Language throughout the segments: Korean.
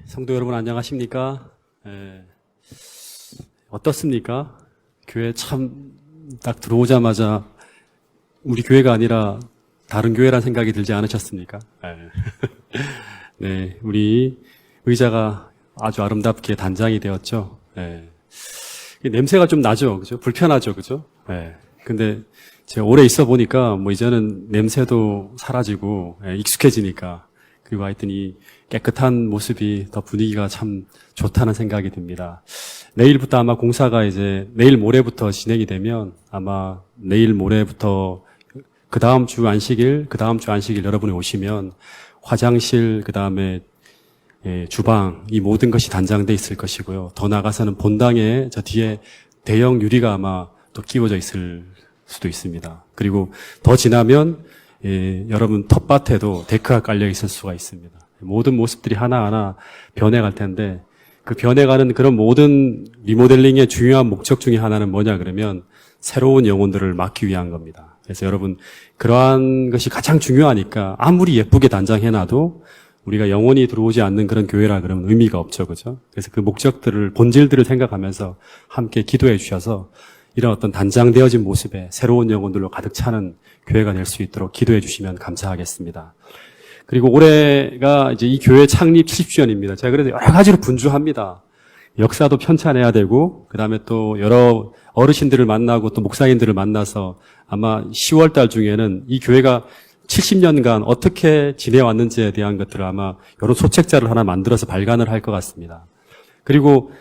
성도 여러분 안녕하십니까? 어떻습니까? 교회 참 딱 들어오자마자 우리 교회가 아니라 다른 교회란 생각이 들지 않으셨습니까? 네, 우리 의자가 아주 아름답게 단장이 되었죠. 냄새가 좀 나죠, 그죠? 불편하죠, 그죠? 근데 제가 오래 있어 보니까 뭐 이제는 냄새도 사라지고 익숙해지니까 그리고 하여튼 이 깨끗한 모습이 더 분위기가 참 좋다는 생각이 듭니다. 내일부터 아마 공사가 이제 내일 모레부터 진행이 되면 아마 내일 모레부터 그 다음 주 안식일 여러분이 오시면 화장실 그다음에 주방 이 모든 것이 단장돼 있을 것이고요. 더 나아가서는 본당에 저 뒤에 대형 유리가 아마 또 끼워져 있을 수도 있습니다. 그리고 더 지나면 여러분 텃밭에도 데크가 깔려 있을 수가 있습니다. 모든 모습들이 하나하나 변해갈 텐데 그 변해가는 그런 모든 리모델링의 중요한 목적 중에 하나는 뭐냐 그러면 새로운 영혼들을 막기 위한 겁니다. 그래서 여러분 그러한 것이 가장 중요하니까 아무리 예쁘게 단장해놔도 우리가 영혼이 들어오지 않는 그런 교회라 그러면 의미가 없죠, 그죠? 그래서 그 목적들을 본질들을 생각하면서 함께 기도해 주셔서 이런 어떤 단장되어진 모습에 새로운 영혼들로 가득 차는 교회가 될 수 있도록 기도해 주시면 감사하겠습니다. 그리고 올해가 이제 이 교회 창립 70주년입니다. 제가 그래서 여러 가지로 분주합니다. 역사도 편찬해야 되고, 그 다음에 또 여러 어르신들을 만나고 또 목사님들을 만나서 아마 10월 달 중에는 이 교회가 70년간 어떻게 지내왔는지에 대한 것들을 아마 이런 소책자를 하나 만들어서 발간을 할 것 같습니다. 그리고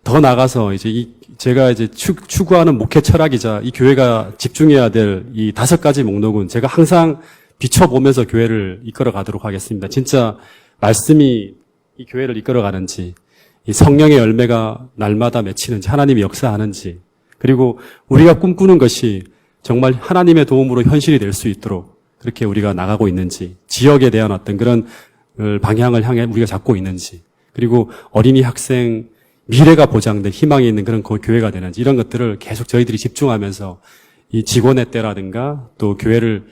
더 나가서 이제 제가 이제 추구하는 목회 철학이자 이 교회가 집중해야 될 이 5가지 목록은 제가 항상 비춰보면서 교회를 이끌어 가도록 하겠습니다. 진짜 말씀이 이 교회를 이끌어 가는지, 이 성령의 열매가 날마다 맺히는지, 하나님이 역사하는지, 그리고 우리가 꿈꾸는 것이 정말 하나님의 도움으로 현실이 될 수 있도록 그렇게 우리가 나가고 있는지, 지역에 대한 어떤 그런 방향을 향해 우리가 잡고 있는지, 그리고 어린이 학생 미래가 보장된 희망이 있는 그런 교회가 되는지 이런 것들을 계속 저희들이 집중하면서 이 직원의 때라든가 또 교회를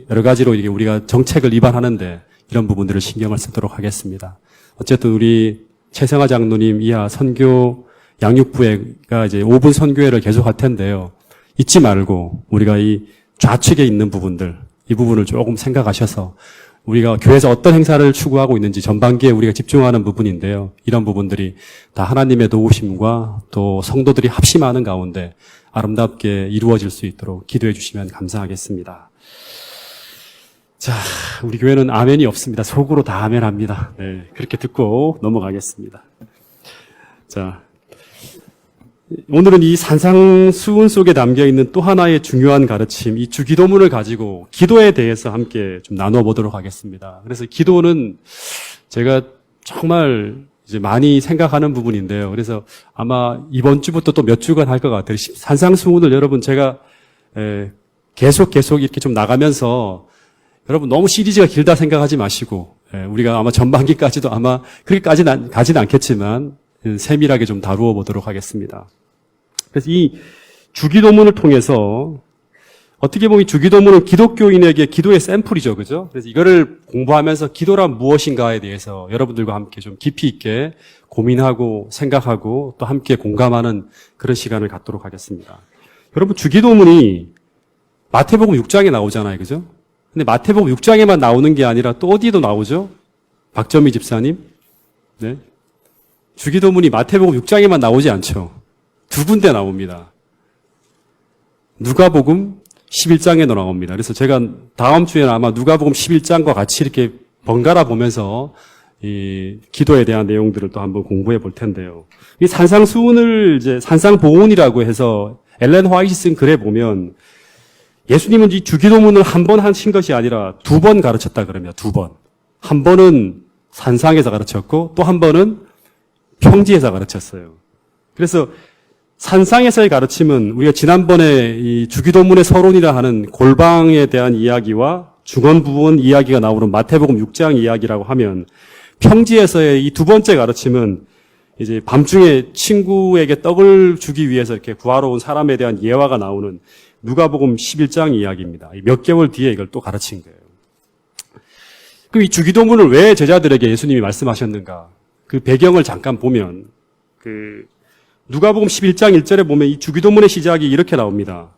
여러 가지로 이게 우리가 정책을 위반하는데 이런 부분들을 신경을 쓰도록 하겠습니다. 어쨌든 우리 최성화 장로님 이하 선교 양육부가 이제 5분 선교회를 계속할 텐데요. 잊지 말고 우리가 이 좌측에 있는 부분들 이 부분을 조금 생각하셔서 우리가 교회에서 어떤 행사를 추구하고 있는지 전반기에 우리가 집중하는 부분인데요. 이런 부분들이 다 하나님의 도우심과 또 성도들이 합심하는 가운데 아름답게 이루어질 수 있도록 기도해 주시면 감사하겠습니다. 자, 우리 교회는 아멘이 없습니다. 속으로 다 아멘합니다. 네, 그렇게 듣고 넘어가겠습니다. 자, 오늘은 이 산상수훈 속에 담겨있는 또 하나의 중요한 가르침, 이 주기도문을 가지고 기도에 대해서 함께 좀 나눠보도록 하겠습니다. 그래서 기도는 제가 정말 이제 많이 생각하는 부분인데요. 그래서 아마 이번 주부터 또 몇 주간 할 것 같아요. 산상수훈을 여러분 제가 계속 이렇게 좀 나가면서 여러분 너무 시리즈가 길다 생각하지 마시고 우리가 아마 전반기까지도 아마 그렇게까지는 가지는 않겠지만 세밀하게 좀 다루어 보도록 하겠습니다. 그래서 이 주기도문을 통해서 어떻게 보면 주기도문은 기독교인에게 기도의 샘플이죠, 그죠? 그래서 이거를 공부하면서 기도란 무엇인가에 대해서 여러분들과 함께 좀 깊이 있게 고민하고 생각하고 또 함께 공감하는 그런 시간을 갖도록 하겠습니다. 여러분 주기도문이 마태복음 6장에 나오잖아요, 그죠? 근데 마태복음 6장에만 나오는 게 아니라 또 어디도 나오죠? 박점희 집사님, 네. 주기도문이 마태복음 6장에만 나오지 않죠. 2군데 나옵니다. 누가복음 11장에도 나옵니다. 그래서 제가 다음 주에는 아마 누가복음 11장과 같이 이렇게 번갈아 보면서 이 기도에 대한 내용들을 또 한번 공부해 볼 텐데요. 이 산상수훈을 이제 산상보훈이라고 해서 엘렌 화이트 쓴 글에 보면 예수님은 이 주기도문을 한 번 하신 것이 아니라 2번 가르쳤다 그러면 2번. 한 번은 산상에서 가르쳤고 또 한 번은 평지에서 가르쳤어요. 그래서 산상에서의 가르침은 우리가 지난번에 이 주기도문의 서론이라 하는 골방에 대한 이야기와 중언부언 이야기가 나오는 마태복음 6장 이야기라고 하면 평지에서의 이 2번째 가르침은 이제 밤중에 친구에게 떡을 주기 위해서 이렇게 구하러 온 사람에 대한 예화가 나오는 누가복음 11장 이야기입니다. 몇 개월 뒤에 이걸 또 가르친 거예요. 그럼 이 주기도문을 왜 제자들에게 예수님이 말씀하셨는가? 그 배경을 잠깐 보면 누가복음 11장 1절에 보면 이 주기도문의 시작이 이렇게 나옵니다.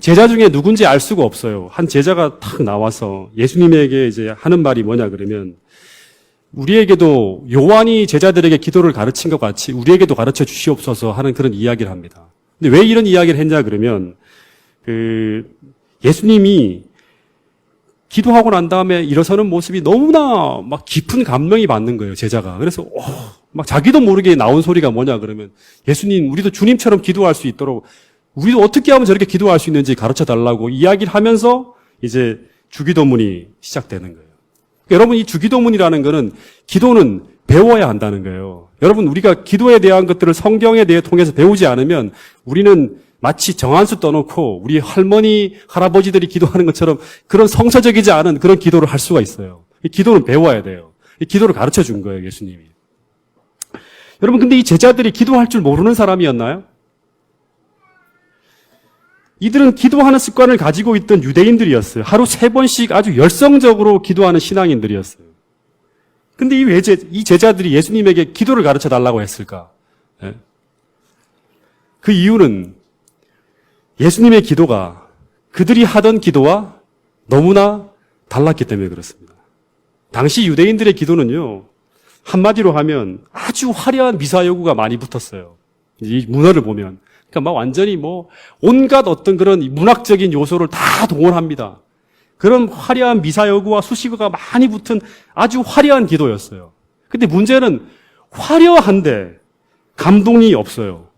제자 중에 누군지 알 수가 없어요. 한 제자가 탁 나와서 예수님에게 이제 하는 말이 뭐냐 그러면 우리에게도 요한이 제자들에게 기도를 가르친 것 같이 우리에게도 가르쳐 주시옵소서 하는 그런 이야기를 합니다. 근데 왜 이런 이야기를 했냐 그러면 예수님이 기도하고 난 다음에 일어서는 모습이 너무나 막 깊은 감명이 받는 거예요, 제자가. 그래서 막 자기도 모르게 나온 소리가 뭐냐 그러면 예수님, 우리도 주님처럼 기도할 수 있도록 우리도 어떻게 하면 저렇게 기도할 수 있는지 가르쳐 달라고 이야기를 하면서 이제 주기도문이 시작되는 거예요. 그러니까 여러분, 이 주기도문이라는 거는 기도는 배워야 한다는 거예요. 여러분, 우리가 기도에 대한 것들을 성경에 대해 통해서 배우지 않으면 우리는 마치 정한수 떠놓고 우리 할머니, 할아버지들이 기도하는 것처럼 그런 성서적이지 않은 그런 기도를 할 수가 있어요. 이 기도는 배워야 돼요. 이 기도를 가르쳐 준 거예요, 예수님이. 여러분, 근데 이 제자들이 기도할 줄 모르는 사람이었나요? 이들은 기도하는 습관을 가지고 있던 유대인들이었어요. 하루 3번씩 아주 열성적으로 기도하는 신앙인들이었어요. 근데 이 제자들이 예수님에게 기도를 가르쳐 달라고 했을까? 그 이유는 예수님의 기도가 그들이 하던 기도와 너무나 달랐기 때문에 그렇습니다. 당시 유대인들의 기도는요, 한마디로 하면 아주 화려한 미사 여구가 많이 붙었어요. 이 문화를 보면. 그러니까 막 완전히 온갖 어떤 그런 문학적인 요소를 다 동원합니다. 그런 화려한 미사 여구와 수식어가 많이 붙은 아주 화려한 기도였어요. 근데 문제는 화려한데 감동이 없어요.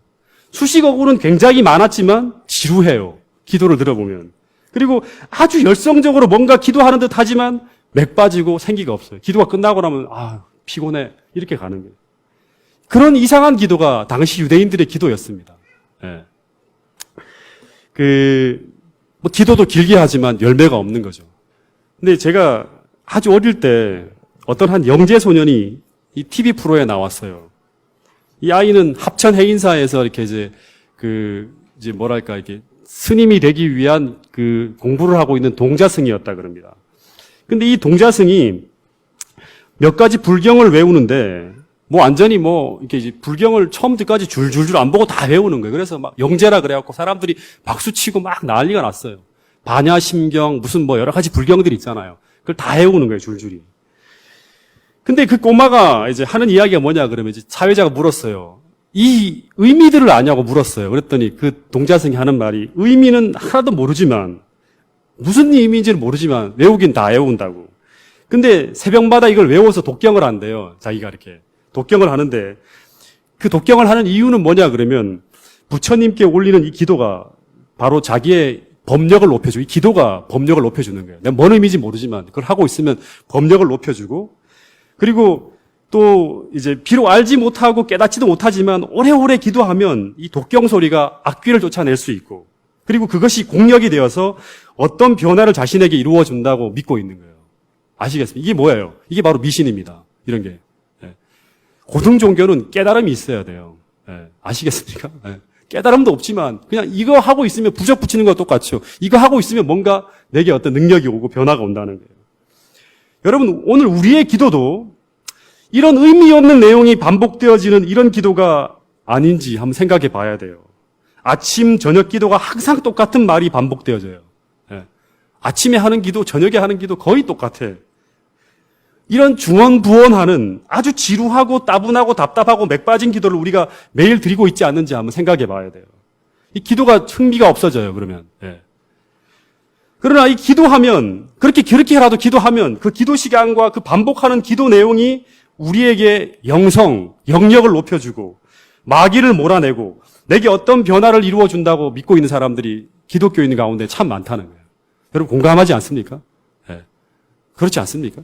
수식어구는 굉장히 많았지만 지루해요. 기도를 들어보면. 그리고 아주 열성적으로 뭔가 기도하는 듯 하지만 맥 빠지고 생기가 없어요. 기도가 끝나고 나면 피곤해 이렇게 가는 거예요. 그런 이상한 기도가 당시 유대인들의 기도였습니다. 기도도 길게 하지만 열매가 없는 거죠. 근데 제가 아주 어릴 때 어떤 한 영재 소년이 이 TV 프로에 나왔어요. 이 아이는 합천 해인사에서 이렇게 이제 이렇게 스님이 되기 위한 공부를 하고 있는 동자승이었다 그럽니다. 근데 이 동자승이 몇 가지 불경을 외우는데 완전히 이렇게 이제 불경을 처음부터까지 줄줄줄 안 보고 다 외우는 거예요. 그래서 막 영재라 그래갖고 사람들이 박수 치고 막 난리가 났어요. 반야심경 무슨 여러 가지 불경들이 있잖아요. 그걸 다 외우는 거예요, 줄줄이. 근데 그 꼬마가 이제 하는 이야기가 뭐냐 그러면 이제 사회자가 물었어요. 이 의미들을 아냐고 물었어요. 그랬더니 그 동자승이 하는 말이 의미는 하나도 모르지만 무슨 의미인지는 모르지만 외우긴 다 외운다고. 근데 새벽마다 이걸 외워서 독경을 한대요. 자기가 이렇게 독경을 하는데 그 독경을 하는 이유는 뭐냐 그러면 부처님께 올리는 이 기도가 바로 자기의 법력을 높여주고 이 기도가 법력을 높여주는 거예요. 내가 뭔 의미인지 모르지만 그걸 하고 있으면 법력을 높여주고 그리고 또 이제 비록 알지 못하고 깨닫지도 못하지만 오래오래 기도하면 이 독경 소리가 악귀를 쫓아낼 수 있고 그리고 그것이 공력이 되어서 어떤 변화를 자신에게 이루어준다고 믿고 있는 거예요. 아시겠습니까? 이게 뭐예요? 이게 바로 미신입니다. 이런 게. 고등 종교는 깨달음이 있어야 돼요. 아시겠습니까? 깨달음도 없지만 그냥 이거 하고 있으면 부적 붙이는 거와 똑같죠. 이거 하고 있으면 뭔가 내게 어떤 능력이 오고 변화가 온다는 거예요. 여러분, 오늘 우리의 기도도 이런 의미 없는 내용이 반복되어지는 이런 기도가 아닌지 한번 생각해 봐야 돼요. 아침, 저녁 기도가 항상 똑같은 말이 반복되어져요. 아침에 하는 기도, 저녁에 하는 기도 거의 똑같아. 이런 중언부언하는 아주 지루하고 따분하고 답답하고 맥 빠진 기도를 우리가 매일 드리고 있지 않는지 한번 생각해 봐야 돼요. 이 기도가 흥미가 없어져요, 그러면. 그러나 이 기도하면, 그렇게라도 기도하면 그 기도 시간과 그 반복하는 기도 내용이 우리에게 영력을 높여주고 마귀를 몰아내고 내게 어떤 변화를 이루어준다고 믿고 있는 사람들이 기독교인 가운데 참 많다는 거예요. 여러분 공감하지 않습니까? 그렇지 않습니까?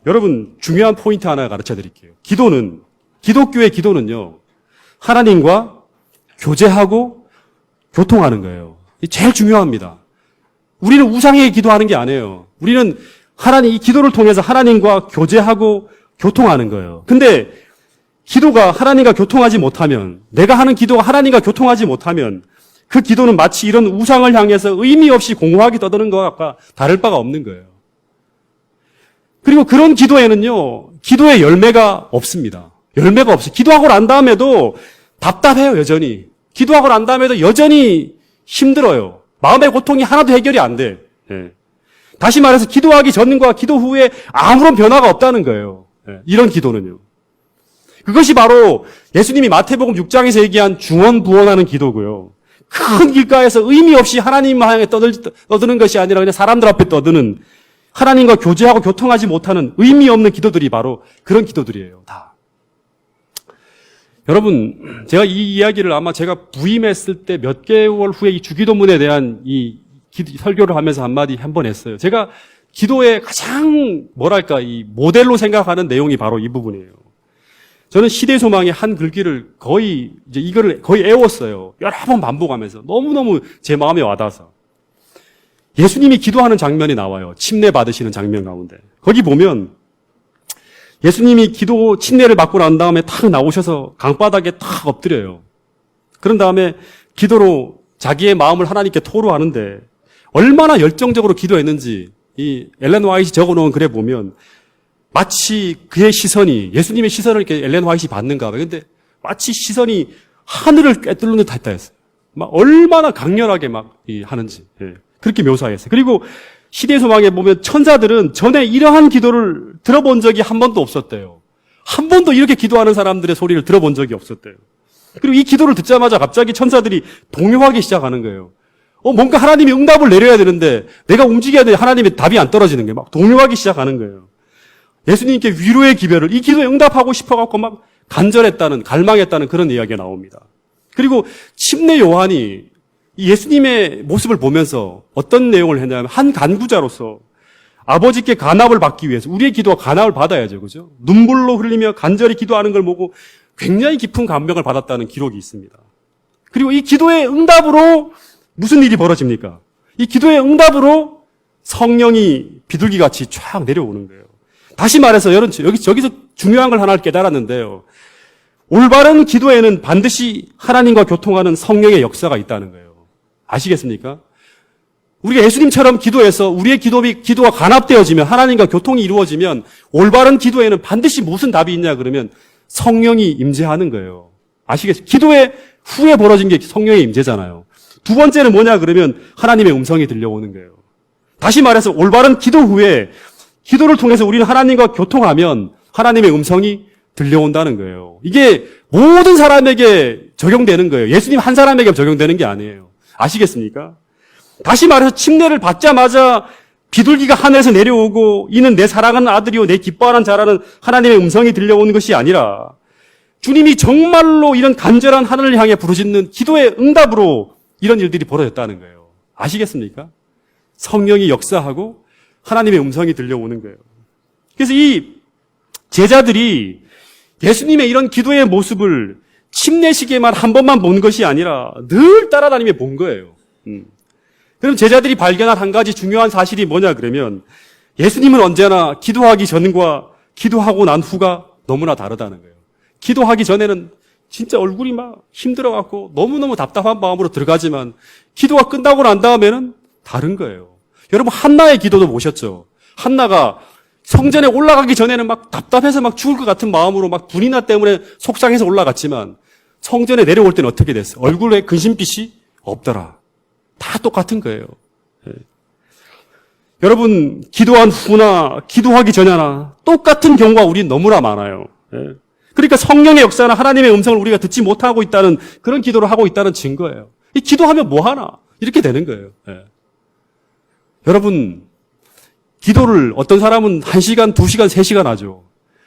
여러분 중요한 포인트 하나 가르쳐 드릴게요. 기독교의 기도는요, 하나님과 교제하고 교통하는 거예요. 이게 제일 중요합니다. 우리는 우상에게 기도하는 게 아니에요. 우리는 이 기도를 통해서 하나님과 교제하고 교통하는 거예요. 근데 기도가 하나님과 교통하지 못하면, 내가 하는 기도가 하나님과 교통하지 못하면 그 기도는 마치 이런 우상을 향해서 의미 없이 공허하게 떠드는 것과 다를 바가 없는 거예요. 그리고 그런 기도에는요, 기도의 열매가 없습니다. 열매가 없어요. 기도하고 난 다음에도 답답해요, 여전히. 기도하고 난 다음에도 여전히 힘들어요. 마음의 고통이 하나도 해결이 안 돼. 예. 다시 말해서 기도하기 전과 기도 후에 아무런 변화가 없다는 거예요. 예. 이런 기도는요. 그것이 바로 예수님이 마태복음 6장에서 얘기한 중언부언하는 기도고요. 큰 길가에서 의미 없이 하나님을 향해 떠드는 것이 아니라 그냥 사람들 앞에 떠드는, 하나님과 교제하고 교통하지 못하는 의미 없는 기도들이 바로 그런 기도들이에요. 다. 여러분, 제가 이 이야기를 아마 제가 부임했을 때 몇 개월 후에 이 주기도문에 대한 이 설교를 하면서 한 번 했어요. 제가 기도의 가장 이 모델로 생각하는 내용이 바로 이 부분이에요. 저는 시대소망의 한 글귀를 이거를 거의 애웠어요. 여러 번 반복하면서. 너무너무 제 마음에 와닿아서. 예수님이 기도하는 장면이 나와요. 침례 받으시는 장면 가운데. 거기 보면 예수님이 침례를 받고 난 다음에 탁 나오셔서 강바닥에 탁 엎드려요. 그런 다음에 기도로 자기의 마음을 하나님께 토로하는데 얼마나 열정적으로 기도했는지 이 엘렌 화이트이 적어놓은 글에 보면 마치 그의 시선이, 예수님의 시선을 이렇게 엘렌 화이트이 받는가 봐요. 근데 마치 시선이 하늘을 꿰뚫는 듯 했다 했어요. 막 얼마나 강렬하게 하는지. 예. 그렇게 묘사했어요. 그리고 시대의 소망에 보면 천사들은 전에 이러한 기도를 들어본 적이 한 번도 없었대요. 한 번도 이렇게 기도하는 사람들의 소리를 들어본 적이 없었대요. 그리고 이 기도를 듣자마자 갑자기 천사들이 동요하기 시작하는 거예요. 뭔가 하나님이 응답을 내려야 되는데 내가 움직여야 되는데 하나님의 답이 안 떨어지는 게 막 동요하기 시작하는 거예요. 예수님께 위로의 기별을 이 기도에 응답하고 싶어갖고 막 간절했다는, 갈망했다는 그런 이야기가 나옵니다. 그리고 침례 요한이 이 예수님의 모습을 보면서 어떤 내용을 했냐면 한 간구자로서 아버지께 간압을 받기 위해서 우리의 기도가 간압을 받아야죠. 그죠? 눈물로 흘리며 간절히 기도하는 걸 보고 굉장히 깊은 감명을 받았다는 기록이 있습니다. 그리고 이 기도의 응답으로 무슨 일이 벌어집니까? 이 기도의 응답으로 성령이 비둘기같이 쫙 내려오는 거예요. 다시 말해서 저기서 중요한 걸 하나 깨달았는데요. 올바른 기도에는 반드시 하나님과 교통하는 성령의 역사가 있다는 거예요. 아시겠습니까? 우리가 예수님처럼 기도해서 우리의 기도가 간합되어지면, 하나님과 교통이 이루어지면 올바른 기도에는 반드시 무슨 답이 있냐 그러면 성령이 임재하는 거예요. 아시겠어요? 기도의 후에 벌어진 게 성령의 임재잖아요. 두 번째는 뭐냐 그러면 하나님의 음성이 들려오는 거예요. 다시 말해서 올바른 기도 후에 기도를 통해서 우리는 하나님과 교통하면 하나님의 음성이 들려온다는 거예요. 이게 모든 사람에게 적용되는 거예요. 예수님 한 사람에게 적용되는 게 아니에요. 아시겠습니까? 다시 말해서 침례를 받자마자 비둘기가 하늘에서 내려오고 이는 내 사랑하는 아들이요 내 기뻐하는 자라는 하나님의 음성이 들려오는 것이 아니라 주님이 정말로 이런 간절한 하늘을 향해 부르짖는 기도의 응답으로 이런 일들이 벌어졌다는 거예요. 아시겠습니까? 성령이 역사하고 하나님의 음성이 들려오는 거예요. 그래서 이 제자들이 예수님의 이런 기도의 모습을 침례식에만 한 번만 본 것이 아니라 늘 따라다니며 본 거예요. 그럼 제자들이 발견한 한 가지 중요한 사실이 뭐냐 그러면 예수님은 언제나 기도하기 전과 기도하고 난 후가 너무나 다르다는 거예요. 기도하기 전에는 진짜 얼굴이 막 힘들어갖고 너무너무 답답한 마음으로 들어가지만 기도가 끝나고 난 다음에는 다른 거예요. 여러분 한나의 기도도 보셨죠? 한나가 성전에 올라가기 전에는 막 답답해서 막 죽을 것 같은 마음으로 막 분이나 때문에 속상해서 올라갔지만 성전에 내려올 때는 어떻게 됐어? 얼굴에 근심빛이 없더라. 다 똑같은 거예요. 예. 여러분 기도한 후나 기도하기 전이나 똑같은 경우가 우린 너무나 많아요. 예. 그러니까 성령의 역사나 하나님의 음성을 우리가 듣지 못하고 있다는 그런 기도를 하고 있다는 증거예요. 이 기도하면 뭐 하나? 이렇게 되는 거예요. 예. 여러분 기도를 어떤 사람은 1시간, 2시간, 3시간 하죠.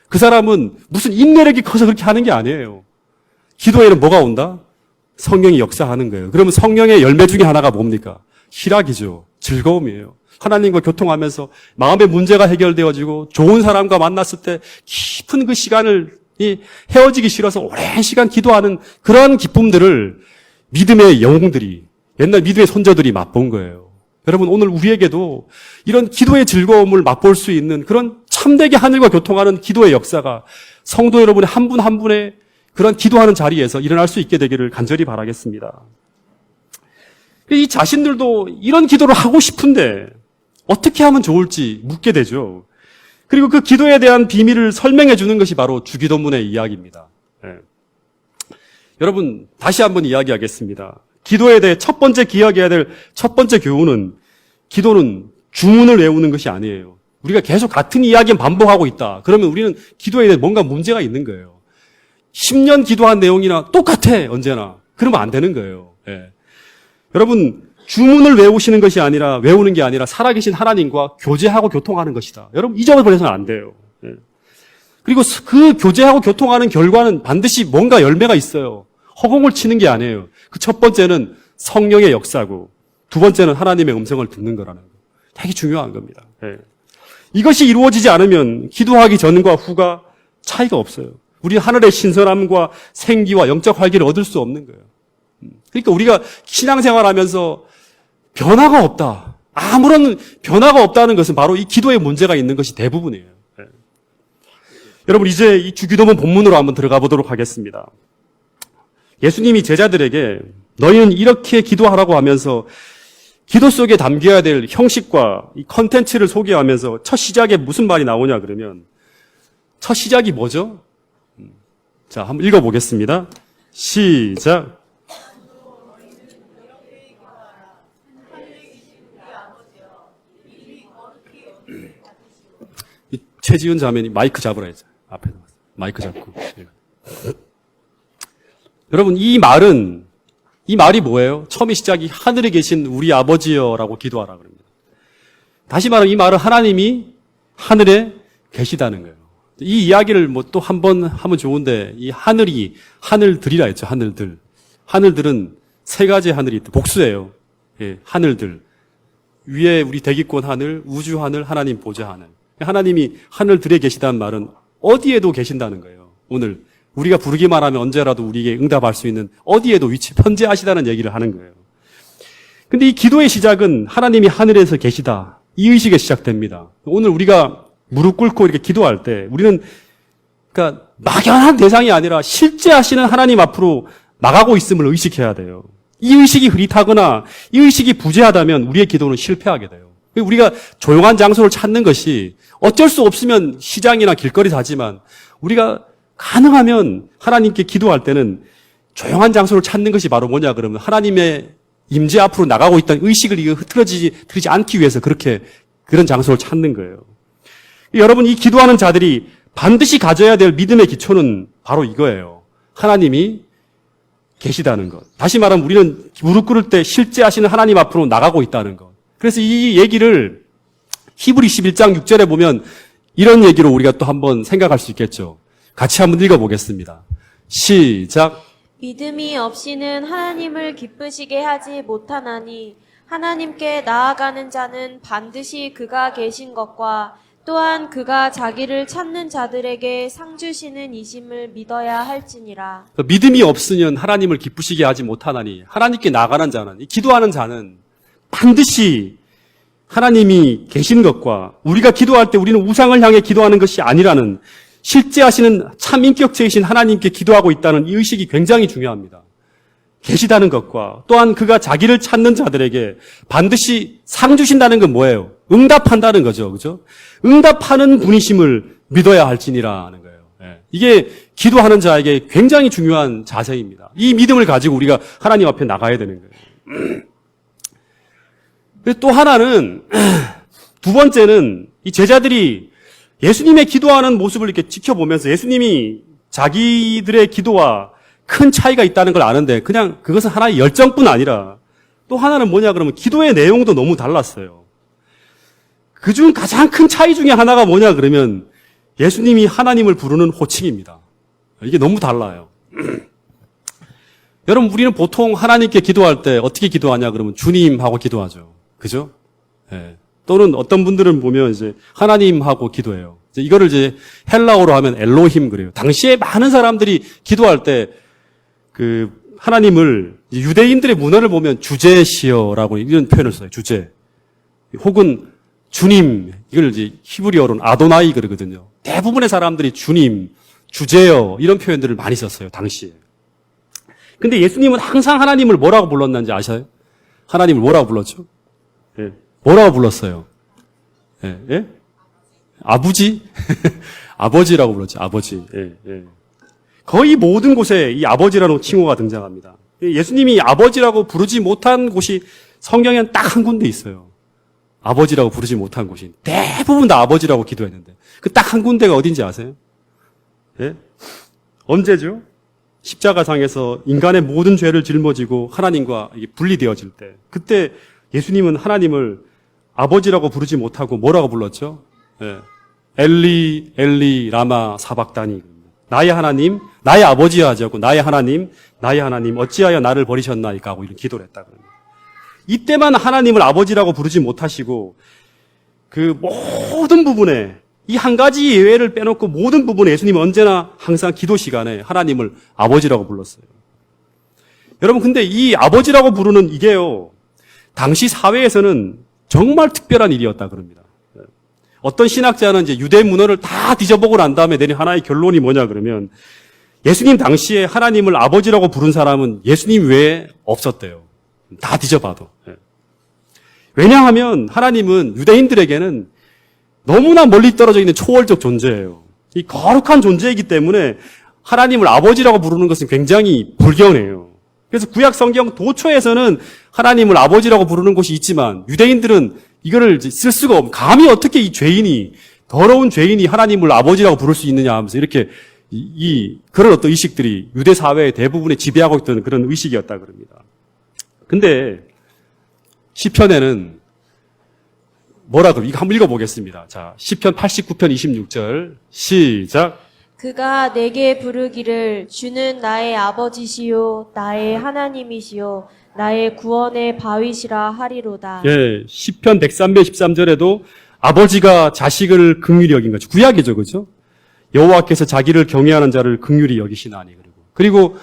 그 사람은 무슨 인내력이 커서 그렇게 하는 게 아니에요. 기도에는 뭐가 온다? 성령이 역사하는 거예요. 그러면 성령의 열매 중에 하나가 뭡니까? 희락이죠. 즐거움이에요. 하나님과 교통하면서 마음의 문제가 해결되어지고 좋은 사람과 만났을 때 깊은 그 시간을 헤어지기 싫어서 오랜 시간 기도하는 그러한 기쁨들을 믿음의 영웅들이, 옛날 믿음의 손자들이 맛본 거예요. 여러분 오늘 우리에게도 이런 기도의 즐거움을 맛볼 수 있는 그런 참되게 하늘과 교통하는 기도의 역사가 성도 여러분의 한 분 한 분의 그런 기도하는 자리에서 일어날 수 있게 되기를 간절히 바라겠습니다. 이 자신들도 이런 기도를 하고 싶은데 어떻게 하면 좋을지 묻게 되죠. 그리고 그 기도에 대한 비밀을 설명해 주는 것이 바로 주기도문의 이야기입니다. 예. 여러분, 다시 한번 이야기하겠습니다. 기도에 대해 첫 번째 기억해야 될 첫 번째 교훈은 기도는 주문을 외우는 것이 아니에요. 우리가 계속 같은 이야기 반복하고 있다. 그러면 우리는 기도에 대해 뭔가 문제가 있는 거예요. 10년 기도한 내용이나 똑같아, 언제나. 그러면 안 되는 거예요. 예. 여러분, 주문을 외우는 게 아니라 살아계신 하나님과 교제하고 교통하는 것이다. 여러분, 이 점을 버려서는 안 돼요. 예. 그리고 그 교제하고 교통하는 결과는 반드시 뭔가 열매가 있어요. 허공을 치는 게 아니에요. 그 첫 번째는 성령의 역사고, 두 번째는 하나님의 음성을 듣는 거라는 거. 되게 중요한 겁니다. 예. 이것이 이루어지지 않으면 기도하기 전과 후가 차이가 없어요. 우리 하늘의 신선함과 생기와 영적 활기를 얻을 수 없는 거예요. 그러니까 우리가 신앙생활하면서 변화가 없다. 아무런 변화가 없다는 것은 바로 이 기도에 문제가 있는 것이 대부분이에요. 예. 여러분, 이제 이 주기도문 본문으로 한번 들어가 보도록 하겠습니다. 예수님이 제자들에게 너희는 이렇게 기도하라고 하면서 기도 속에 담겨야 될 형식과 이 컨텐츠를 소개하면서 첫 시작에 무슨 말이 나오냐 그러면 첫 시작이 뭐죠? 자, 한번 읽어보겠습니다. 시작. 최지은 자매니 마이크 잡으라 했죠. 앞에 마이크 잡고. 여러분, 이 말이 뭐예요? 처음에 시작이 하늘에 계신 우리 아버지여라고 기도하라 그럽니다. 다시 말하면 이 말은 하나님이 하늘에 계시다는 거예요. 이 이야기를 뭐 또 한 번 하면 좋은데 이 하늘들이라 했죠. 하늘들. 하늘들은 세 가지 하늘이 있다. 복수예요. 예, 하늘들. 위에 우리 대기권 하늘, 우주 하늘, 하나님 보좌 하늘. 하나님이 하늘들에 계시다는 말은 어디에도 계신다는 거예요. 오늘 우리가 부르기만 하면 언제라도 우리에게 응답할 수 있는 어디에도 편재하시다는 얘기를 하는 거예요. 근데 이 기도의 시작은 하나님이 하늘에서 계시다. 이 의식에 시작됩니다. 오늘 우리가 무릎 꿇고 이렇게 기도할 때 우리는 그러니까 막연한 대상이 아니라 실제 하시는 하나님 앞으로 나가고 있음을 의식해야 돼요. 이 의식이 흐릿하거나 이 의식이 부재하다면 우리의 기도는 실패하게 돼요. 우리가 조용한 장소를 찾는 것이 어쩔 수 없으면 시장이나 길거리 사지만 우리가 가능하면 하나님께 기도할 때는 조용한 장소를 찾는 것이 바로 뭐냐 그러면 하나님의 임재 앞으로 나가고 있다는 의식을 흐트러지지 않기 위해서 그런 장소를 찾는 거예요. 여러분, 이 기도하는 자들이 반드시 가져야 될 믿음의 기초는 바로 이거예요. 하나님이 계시다는 것. 다시 말하면 우리는 무릎 꿇을 때 실제 하시는 하나님 앞으로 나가고 있다는 것. 그래서 이 얘기를 히브리 11장 6절에 보면 이런 얘기로 우리가 또 한번 생각할 수 있겠죠. 같이 한번 읽어보겠습니다. 시작. 믿음이 없이는 하나님을 기쁘시게 하지 못하나니 하나님께 나아가는 자는 반드시 그가 계신 것과 또한 그가 자기를 찾는 자들에게 상 주시는 이심을 믿어야 할지니라. 믿음이 없으면 하나님을 기쁘시게 하지 못하나니 하나님께 나아가는 자는, 기도하는 자는 반드시 하나님이 계신 것과 우리가 기도할 때 우리는 우상을 향해 기도하는 것이 아니라는 실제 하시는 참 인격체이신 하나님께 기도하고 있다는 이 의식이 굉장히 중요합니다. 계시다는 것과 또한 그가 자기를 찾는 자들에게 반드시 상 주신다는 건 뭐예요? 응답한다는 거죠. 그죠? 응답하는 분이심을 믿어야 할지니라 하는 거예요. 이게 기도하는 자에게 굉장히 중요한 자세입니다. 이 믿음을 가지고 우리가 하나님 앞에 나가야 되는 거예요. 또 하나는, 두 번째는 이 제자들이 예수님의 기도하는 모습을 이렇게 지켜보면서 예수님이 자기들의 기도와 큰 차이가 있다는 걸 아는데 그냥 그것은 하나의 열정뿐 아니라 또 하나는 뭐냐 그러면 기도의 내용도 너무 달랐어요. 그중 가장 큰 차이 중에 하나가 뭐냐 그러면 예수님이 하나님을 부르는 호칭입니다. 이게 너무 달라요. 여러분, 우리는 보통 하나님께 기도할 때 어떻게 기도하냐 그러면 주님 하고 기도하죠. 그죠? 예. 또는 어떤 분들은 보면 이제 하나님하고 기도해요. 이거를 이제 헬라어로 하면 엘로힘 그래요. 당시에 많은 사람들이 기도할 때 하나님을 유대인들의 문화를 보면 주제시여라고 이런 표현을 써요. 주제. 혹은 주님, 이걸 이제 히브리어로는 아도나이 그러거든요. 대부분의 사람들이 주님, 주제여 이런 표현들을 많이 썼어요. 당시에. 근데 예수님은 항상 하나님을 뭐라고 불렀는지 아셔요? 하나님을 뭐라고 불렀죠? 예. 뭐라고 불렀어요? 예? 예? 아버지? 아버지라고 불렀죠. 아버지. 예, 예. 거의 모든 곳에 이 아버지라는 칭호가 등장합니다. 예수님이 아버지라고 부르지 못한 곳이 성경에는 딱 한 군데 있어요. 아버지라고 부르지 못한 곳이. 대부분 다 아버지라고 기도했는데. 그 딱 한 군데가 어딘지 아세요? 예? 언제죠? 십자가상에서 인간의 모든 죄를 짊어지고 하나님과 분리되어질 때. 그때 예수님은 하나님을 아버지라고 부르지 못하고 뭐라고 불렀죠? 예. 엘리, 엘리, 라마, 사박다니. 나의 하나님, 나의 아버지야 하지 않고 나의 하나님, 어찌하여 나를 버리셨나이까 하고 이런 기도를 했다. 이때만 하나님을 아버지라고 부르지 못하시고 그 모든 부분에 이 한 가지 예외를 빼놓고 모든 부분에 예수님은 언제나 항상 기도 시간에 하나님을 아버지라고 불렀어요. 여러분 근데 이 아버지라고 부르는 이게요. 당시 사회에서는 정말 특별한 일이었다 그럽니다. 어떤 신학자는 이제 유대 문헌을 다 뒤져보고 난 다음에 내린 하나의 결론이 뭐냐 그러면 예수님 당시에 하나님을 아버지라고 부른 사람은 예수님 외에 없었대요. 다 뒤져봐도. 왜냐하면 하나님은 유대인들에게는 너무나 멀리 떨어져 있는 초월적 존재예요. 이 거룩한 존재이기 때문에 하나님을 아버지라고 부르는 것은 굉장히 불경해요. 그래서 구약 성경 도초에서는 하나님을 아버지라고 부르는 곳이 있지만 유대인들은 이거를 쓸 수가 없고 감히 어떻게 이 죄인이 더러운 죄인이 하나님을 아버지라고 부를 수 있느냐 하면서 이렇게 그런 어떤 의식들이 유대 사회의 대부분에 지배하고 있던 그런 의식이었다 그럽니다. 근데 시편에는 뭐라 그러고 이거 한번 읽어보겠습니다. 자, 시편 89편 26절 시작. 그가 내게 부르기를 주는 나의 아버지시요 나의 하나님이시요 나의 구원의 바위시라 하리로다. 예, 시편 103편 13절에도 아버지가 자식을 긍휼히 여긴 거죠. 구약이죠, 그죠? 여호와께서 자기를 경외하는 자를 긍휼히 여기시나니 그리고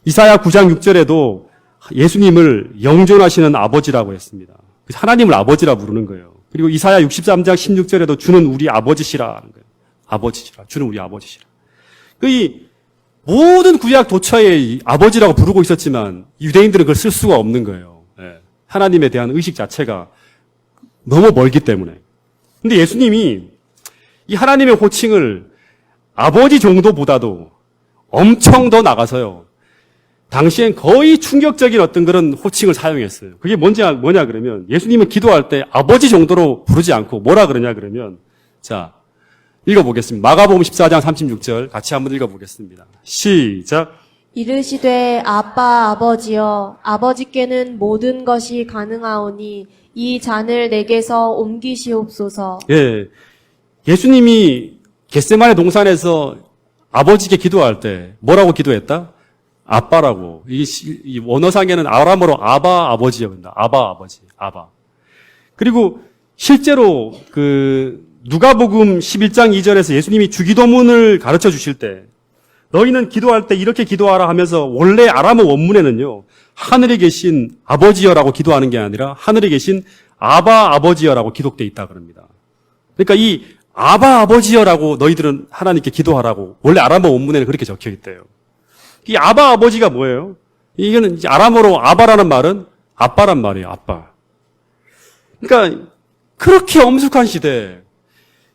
이사야 9장 6절에도 예수님을 영존하시는 아버지라고 했습니다. 그래서 하나님을 아버지라 부르는 거예요. 그리고 이사야 63장 16절에도 주는 우리 아버지시라 하는 거예요. 아버지시라. 주는 우리 아버지시라. 이 모든 구약 도처에 아버지라고 부르고 있었지만 유대인들은 그걸 쓸 수가 없는 거예요. 하나님에 대한 의식 자체가 너무 멀기 때문에. 근데 예수님이 이 하나님의 호칭을 아버지 정도보다도 엄청 더 나가서요. 당시엔 거의 충격적인 어떤 그런 호칭을 사용했어요. 그게 뭐냐 그러면 예수님은 기도할 때 아버지 정도로 부르지 않고 뭐라 그러냐 그러면 자, 읽어보겠습니다. 마가복음 14장 36절 같이 한번 읽어보겠습니다. 시작. 이르시되 아빠 아버지여 아버지께는 모든 것이 가능하오니 이 잔을 내게서 옮기시옵소서. 예, 예수님이 겟세마네 동산에서 아버지께 기도할 때 뭐라고 기도했다? 아빠라고. 이 원어상에는 아람어로 아바 아버지였다. 아바 아버지. 아바. 그리고 실제로 누가복음 11장 2절에서 예수님이 주기도문을 가르쳐 주실 때 너희는 기도할 때 이렇게 기도하라 하면서 원래 아람어 원문에는요. 하늘에 계신 아버지여라고 기도하는 게 아니라 하늘에 계신 아바 아버지여라고 기록되어 있다 그럽니다. 그러니까 이 아바 아버지여라고 너희들은 하나님께 기도하라고 원래 아람어 원문에는 그렇게 적혀 있대요. 이 아바 아버지가 뭐예요? 이거는 이제 아람어로 아바라는 말은 아빠란 말이에요. 아빠. 그러니까 그렇게 엄숙한 시대,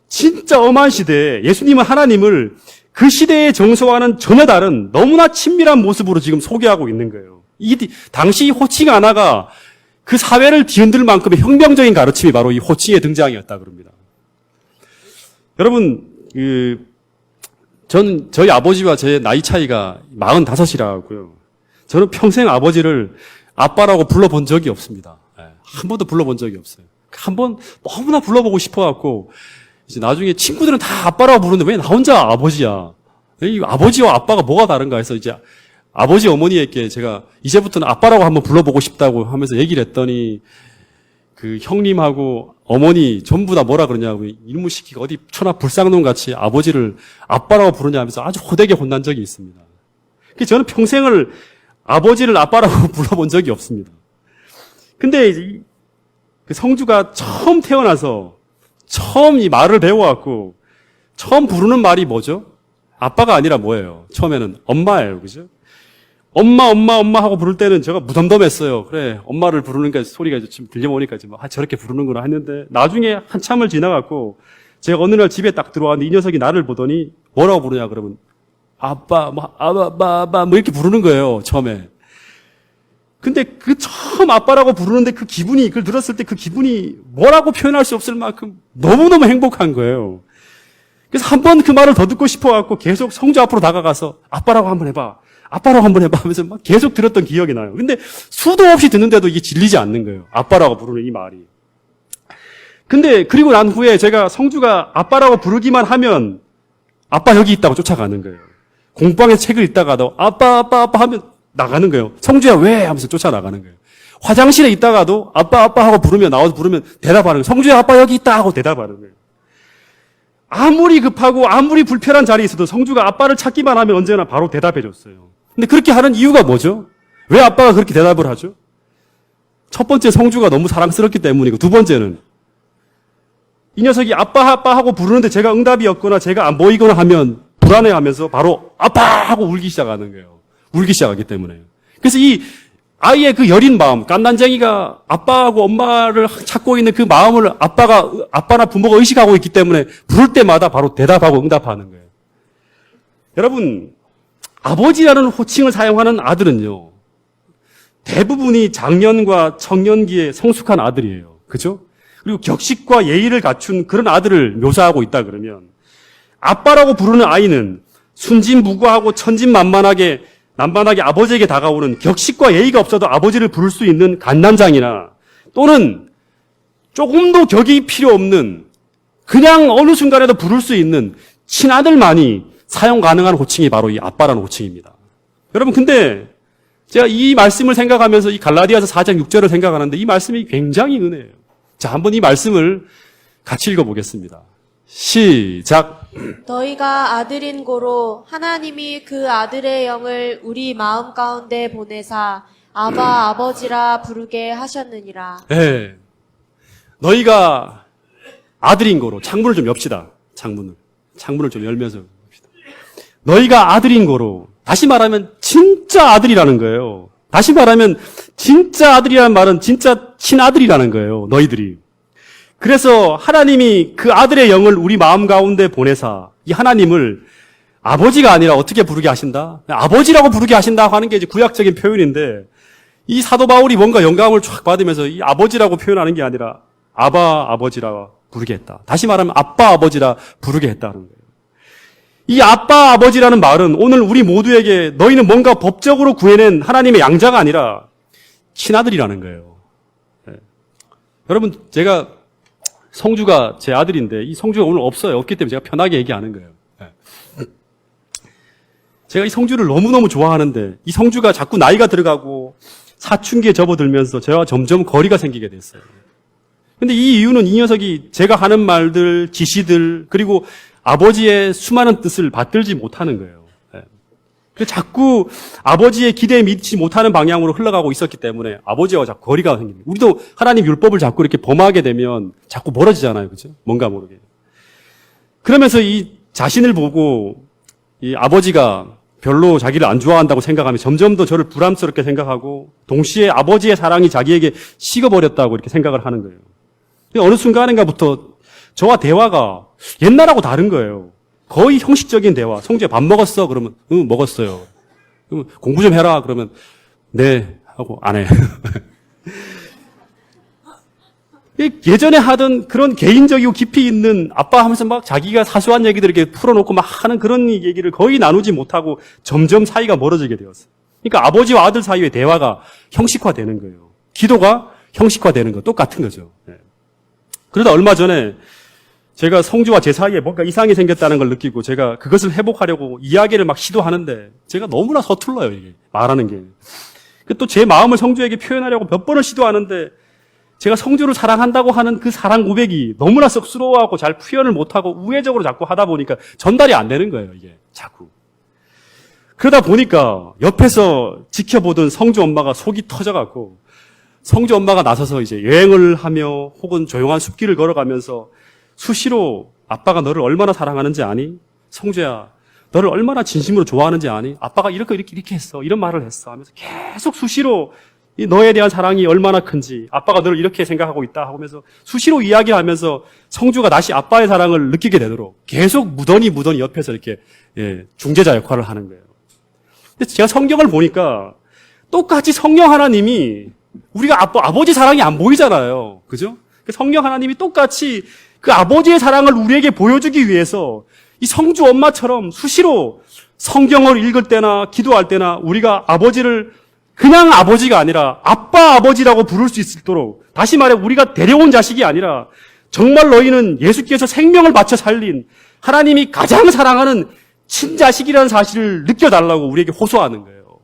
진짜 엄한 시대에 예수님은 하나님을 그 시대의 정서와는 전혀 다른 너무나 친밀한 모습으로 지금 소개하고 있는 거예요. 당시 호칭 하나가 그 사회를 뒤흔들 만큼의 혁명적인 가르침이 바로 이 호칭의 등장이었다 그럽니다. 여러분, 저희 아버지와 제 나이 차이가 45이라고요. 저는 평생 아버지를 아빠라고 불러본 적이 없습니다. 한 번도 불러본 적이 없어요. 한 번 너무나 불러보고 싶어갖고, 이제 나중에 친구들은 다 아빠라고 부르는데 왜 나 혼자 아버지야? 이 아버지와 아빠가 뭐가 다른가 해서 이제 아버지 어머니에게 제가 이제부터는 아빠라고 한번 불러보고 싶다고 하면서 얘기를 했더니 그 형님하고 어머니 전부 다 뭐라 그러냐고 일무시키고 어디 천하 불상놈 같이 아버지를 아빠라고 부르냐 하면서 아주 호되게 혼난 적이 있습니다. 그래서 저는 평생을 아버지를 아빠라고 불러본 적이 없습니다. 근데 그 성주가 처음 태어나서 처음 이 말을 배워갖고 처음 부르는 말이 뭐죠? 아빠가 아니라 뭐예요? 처음에는 엄마예요. 그죠? 엄마 하고 부를 때는 제가 무덤덤했어요. 그래, 엄마를 부르는 게 소리가 좀 들려오니까 저렇게 부르는구나 했는데 나중에 한참을 지나갔고 제가 어느 날 집에 딱 들어왔는데 이 녀석이 나를 보더니 뭐라고 부르냐 그러면 아빠, 뭐 이렇게 부르는 거예요, 처음에. 근데 그 처음 아빠라고 부르는데 그 기분이, 그걸 들었을 때 그 기분이 뭐라고 표현할 수 없을 만큼 너무너무 행복한 거예요. 그래서 한 번 그 말을 더 듣고 싶어갖고 계속 성주 앞으로 다가가서 아빠라고 한번 해봐. 아빠라고 한번 해봐 하면서 막 계속 들었던 기억이 나요. 근데 수도 없이 듣는데도 이게 질리지 않는 거예요. 아빠라고 부르는 이 말이. 근데 그리고 난 후에 제가 성주가 아빠라고 부르기만 하면 아빠 여기 있다고 쫓아가는 거예요. 공방에서 책을 읽다가도 아빠 하면 나가는 거예요. 성주야 왜? 하면서 쫓아나가는 거예요. 화장실에 있다가도 아빠 하고 부르면 나와서 부르면 대답하는 거예요. 성주야 아빠 여기 있다 하고 대답하는 거예요. 아무리 급하고 아무리 불편한 자리에 있어도 성주가 아빠를 찾기만 하면 언제나 바로 대답해 줬어요. 근데 그렇게 하는 이유가 뭐죠? 왜 아빠가 그렇게 대답을 하죠? 첫 번째 성주가 너무 사랑스럽기 때문이고 두 번째는 이 녀석이 아빠 하고 부르는데 제가 응답이 없거나 제가 안 보이거나 하면 불안해하면서 바로 아빠 하고 울기 시작하는 거예요. 울기 시작하기 때문에. 그래서 이 아이의 그 여린 마음, 깐난쟁이가 아빠하고 엄마를 찾고 있는 그 마음을 아빠나 부모가 의식하고 있기 때문에 부를 때마다 바로 대답하고 응답하는 거예요. 여러분, 아버지라는 호칭을 사용하는 아들은요, 대부분이 장년과 청년기에 성숙한 아들이에요. 그죠? 그리고 격식과 예의를 갖춘 그런 아들을 묘사하고 있다 그러면 아빠라고 부르는 아이는 순진무구하고 천진난만하게 아버지에게 다가오는 격식과 예의가 없어도 아버지를 부를 수 있는 갓난장이나 또는 조금도 격이 필요 없는 그냥 어느 순간에도 부를 수 있는 친아들만이 사용 가능한 호칭이 바로 이 아빠라는 호칭입니다. 여러분 근데 제가 이 말씀을 생각하면서 이 갈라디아서 4장 6절을 생각하는데 이 말씀이 굉장히 은혜예요. 자, 한번 이 말씀을 같이 읽어보겠습니다. 시작. 너희가 아들인 고로 하나님이 그 아들의 영을 우리 마음 가운데 보내사 아바 아버지라 부르게 하셨느니라. 네. 너희가 아들인 거로 창문을 좀 엽시다. 창문을 좀 열면서 봅시다. 너희가 아들인 거로 다시 말하면 진짜 아들이라는 거예요. 다시 말하면 진짜 아들이라는 말은 진짜 친아들이라는 거예요. 너희들이. 그래서 하나님이 그 아들의 영을 우리 마음 가운데 보내사 이 하나님을 아버지가 아니라 어떻게 부르게 하신다? 아버지라고 부르게 하신다고 하는 게 이제 구약적인 표현인데 이 사도 바울이 뭔가 영감을 쫙 받으면서 이 아버지라고 표현하는 게 아니라 아버지라 부르게 했다. 다시 말하면 아빠 아버지라 부르게 했다는 거예요. 이 아빠 아버지라는 말은 오늘 우리 모두에게 너희는 뭔가 법적으로 구해낸 하나님의 양자가 아니라 친아들이라는 거예요. 네. 여러분 제가 성주가 제 아들인데 이 성주가 오늘 없기 때문에 제가 편하게 얘기하는 거예요. 네. 제가 이 성주를 너무너무 좋아하는데 이 성주가 자꾸 나이가 들어가고 사춘기에 접어들면서 저와 점점 거리가 생기게 됐어요. 근데 이 이유는 이 녀석이 제가 하는 말들, 지시들 그리고 아버지의 수많은 뜻을 받들지 못하는 거예요. 그래서 자꾸 아버지의 기대에 미치지 못하는 방향으로 흘러가고 있었기 때문에 아버지와 자꾸 거리가 생깁니다. 우리도 하나님 율법을 자꾸 이렇게 범하게 되면 자꾸 멀어지잖아요. 그죠? 뭔가 모르게. 그러면서 이 자신을 보고 이 아버지가 별로 자기를 안 좋아한다고 생각하면 점점 더 저를 부담스럽게 생각하고 동시에 아버지의 사랑이 자기에게 식어버렸다고 이렇게 생각을 하는 거예요. 어느 순간인가부터 저와 대화가 옛날하고 다른 거예요. 거의 형식적인 대화. 성주야 밥 먹었어? 그러면 응 먹었어요. 그러면 공부 좀 해라. 그러면 네 하고 안 해. 예전에 하던 그런 개인적이고 깊이 있는 아빠 하면서 막 자기가 사소한 얘기들 이렇게 풀어놓고 막 하는 그런 얘기를 거의 나누지 못하고 점점 사이가 멀어지게 되었어요. 그러니까 아버지와 아들 사이의 대화가 형식화되는 거예요. 기도가 형식화되는 거 똑같은 거죠. 네. 그러다 얼마 전에 제가 성주와 제 사이에 뭔가 이상이 생겼다는 걸 느끼고 제가 그것을 회복하려고 이야기를 막 시도하는데 제가 너무나 서툴러요, 이게. 말하는 게. 또 제 마음을 성주에게 표현하려고 몇 번을 시도하는데 제가 성주를 사랑한다고 하는 그 사랑 고백이 너무나 쑥스러워하고 잘 표현을 못하고 우회적으로 자꾸 하다 보니까 전달이 안 되는 거예요, 이게. 자꾸. 그러다 보니까 옆에서 지켜보던 성주 엄마가 속이 터져갖고 성주 엄마가 나서서 이제 여행을 하며 혹은 조용한 숲길을 걸어가면서 수시로 아빠가 너를 얼마나 사랑하는지 아니? 성주야, 너를 얼마나 진심으로 좋아하는지 아니? 아빠가 이렇게 했어. 이런 말을 했어. 하면서 계속 수시로 이 너에 대한 사랑이 얼마나 큰지, 아빠가 너를 이렇게 생각하고 있다 하면서 수시로 이야기하면서 성주가 다시 아빠의 사랑을 느끼게 되도록 계속 무던히 옆에서 이렇게 중재자 역할을 하는 거예요. 근데 제가 성경을 보니까 똑같이 성령 하나님이 우리가 아버지 사랑이 안 보이잖아요. 그죠? 성령 하나님이 똑같이 그 아버지의 사랑을 우리에게 보여주기 위해서 이 성주 엄마처럼 수시로 성경을 읽을 때나 기도할 때나 우리가 아버지를 그냥 아버지가 아니라 아빠 아버지라고 부를 수 있도록, 다시 말해 우리가 데려온 자식이 아니라 정말 너희는 예수께서 생명을 바쳐 살린 하나님이 가장 사랑하는 친자식이라는 사실을 느껴달라고 우리에게 호소하는 거예요.